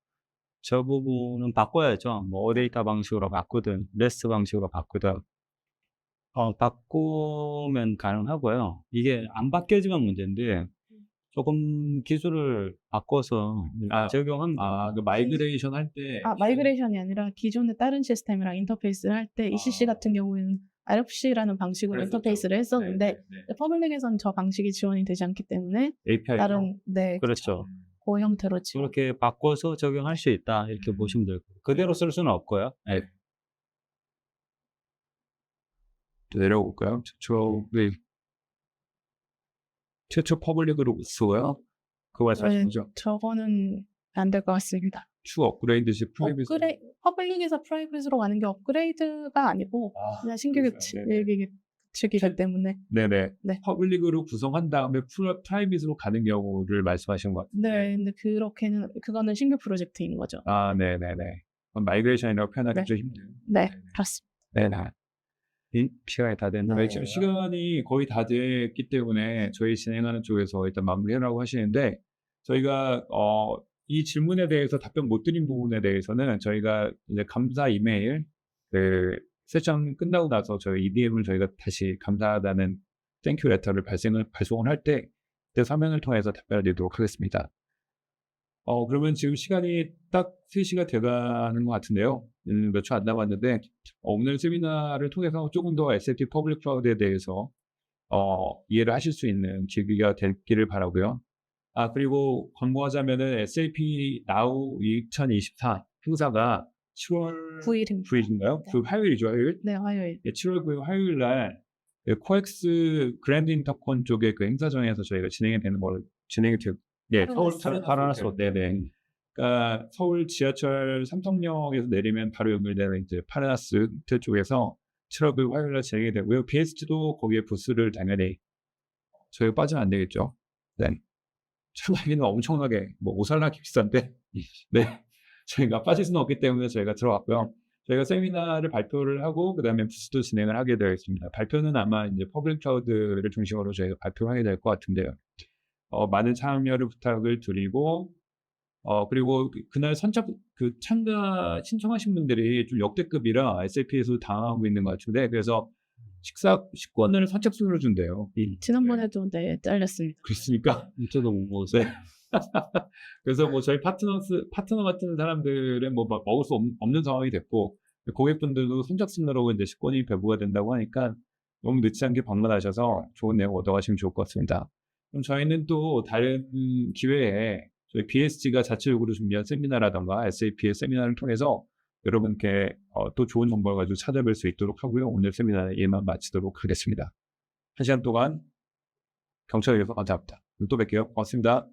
Speaker 3: 저 부분은 바꿔야죠. 뭐 OData 방식으로 바꾸든 REST 방식으로 바꾸든 바꾸면 가능하고요. 이게 안 바뀌어지면 문제인데 조금 기술을 바꿔서 적용한
Speaker 1: 그 마이그레이션 할 때
Speaker 2: 마이그레이션이 아니라 기존의 다른 시스템이랑 인터페이스를 할 때 ECC 같은 경우에는 RFC라는 방식으로
Speaker 1: 그랬었죠.
Speaker 2: 인터페이스를 했었는데
Speaker 1: 네.
Speaker 2: 퍼블릭에서는 저 방식이 지원이 되지 않기 때문에
Speaker 1: API
Speaker 2: 다른
Speaker 3: 그렇죠.
Speaker 2: 그 형태로 지원.
Speaker 3: 그렇게 바꿔서 적용할 수 있다 이렇게 보시면 될 거예요. 그대로 쓸 수는 없고요. 네.
Speaker 1: 내려올까요? 최초 퍼블릭으로 쓰고요. 그거 말씀하시죠?
Speaker 2: 저거는 안 될 것 같습니다.
Speaker 1: 추 업그레이드 시 프라이빗.
Speaker 2: 퍼블릭에서 프라이빗으로 가는 게 업그레이드가 아니고 그냥 신규 규칙이기 때문에.
Speaker 1: 네네.
Speaker 2: 네.
Speaker 1: 퍼블릭으로 구성한 다음에 프라이빗으로 가는 경우를 말씀하시는 것 같아요.
Speaker 2: 네, 근데 그거는 신규 프로젝트인 거죠.
Speaker 1: 네네네. 마이그레이션이라고 표현하기 좀 힘들어요.
Speaker 2: 네, 그렇습니다.
Speaker 1: 네네.
Speaker 3: 시간이 다 됐나요?
Speaker 1: 지금 시간이 거의 다 됐기 때문에 저희 진행하는 쪽에서 일단 마무리하라고 하시는데 저희가 이 질문에 대해서 답변 못 드린 부분에 대해서는 저희가 이제 감사 이메일 세션 끝나고 나서 저희 EDM을 저희가 다시 감사하다는 땡큐 레터를 발송을 할 때 그때 화면을 통해서 답변을 드리도록 하겠습니다. 그러면 지금 시간이 딱 3시가 돼가는 것 같은데요. 몇 초 안 남았는데, 오늘 세미나를 통해서 조금 더 SAP 퍼블릭 클라우드에 대해서, 이해를 하실 수 있는 기회가 됐기를 바라고요. 그리고 권고하자면은 SAP Now 2024 행사가 7월 9일인가요? 그 화요일이죠, 화요일?
Speaker 2: 네, 화요일.
Speaker 1: 7월 9일 화요일 날, 코엑스 그랜드 인터콘 쪽의 그 행사장에서 저희가 진행이 되는 걸, 서울 파라나스 네네. 그러니까 서울 지하철 삼성역에서 내리면 바로 연결되는 이제 파라나스 호텔 쪽에서 트럭을 화요일 날 진행이 되고요. BST도 거기에 부스를 당연히 저희가 빠지면 안 되겠죠. 네. 출발비는 엄청나게 뭐 오살나기 비싼데 네. 저희가 빠질 수는 없기 때문에 저희가 들어갔고요. 저희가 세미나를 발표를 하고 그다음에 부스도 진행을 하게 되어 있습니다. 발표는 아마 이제 퍼블릭 클라우드를 중심으로 저희가 발표를 하게 될 것 같은데요. 많은 참여를 부탁을 드리고 그리고 그날 참가 신청하신 분들이 좀 역대급이라 SAP에서 당하고 있는 것 같은데 그래서 식권을 선착순으로 준대요.
Speaker 2: 지난번에도 네, 잘렸습니다.
Speaker 1: 그렇습니까?
Speaker 3: 저도 못 먹었어요.
Speaker 1: 네. 그래서 뭐 저희 파트너 같은 사람들은 뭐 먹을 수 없는 상황이 됐고 고객분들도 선착순으로 이제 식권이 배부가 된다고 하니까 너무 늦지 않게 방문하셔서 좋은 내용 얻어가시면 좋을 것 같습니다. 그럼 저희는 또 다른 기회에 저희 BSG가 자체적으로 준비한 세미나라던가 SAP의 세미나를 통해서 여러분께 또 좋은 정보를 가지고 찾아뵐 수 있도록 하고요. 오늘 세미나는 이만 마치도록 하겠습니다. 1시간 동안 경청해 주셔서 감사합니다. 또 뵐게요. 고맙습니다.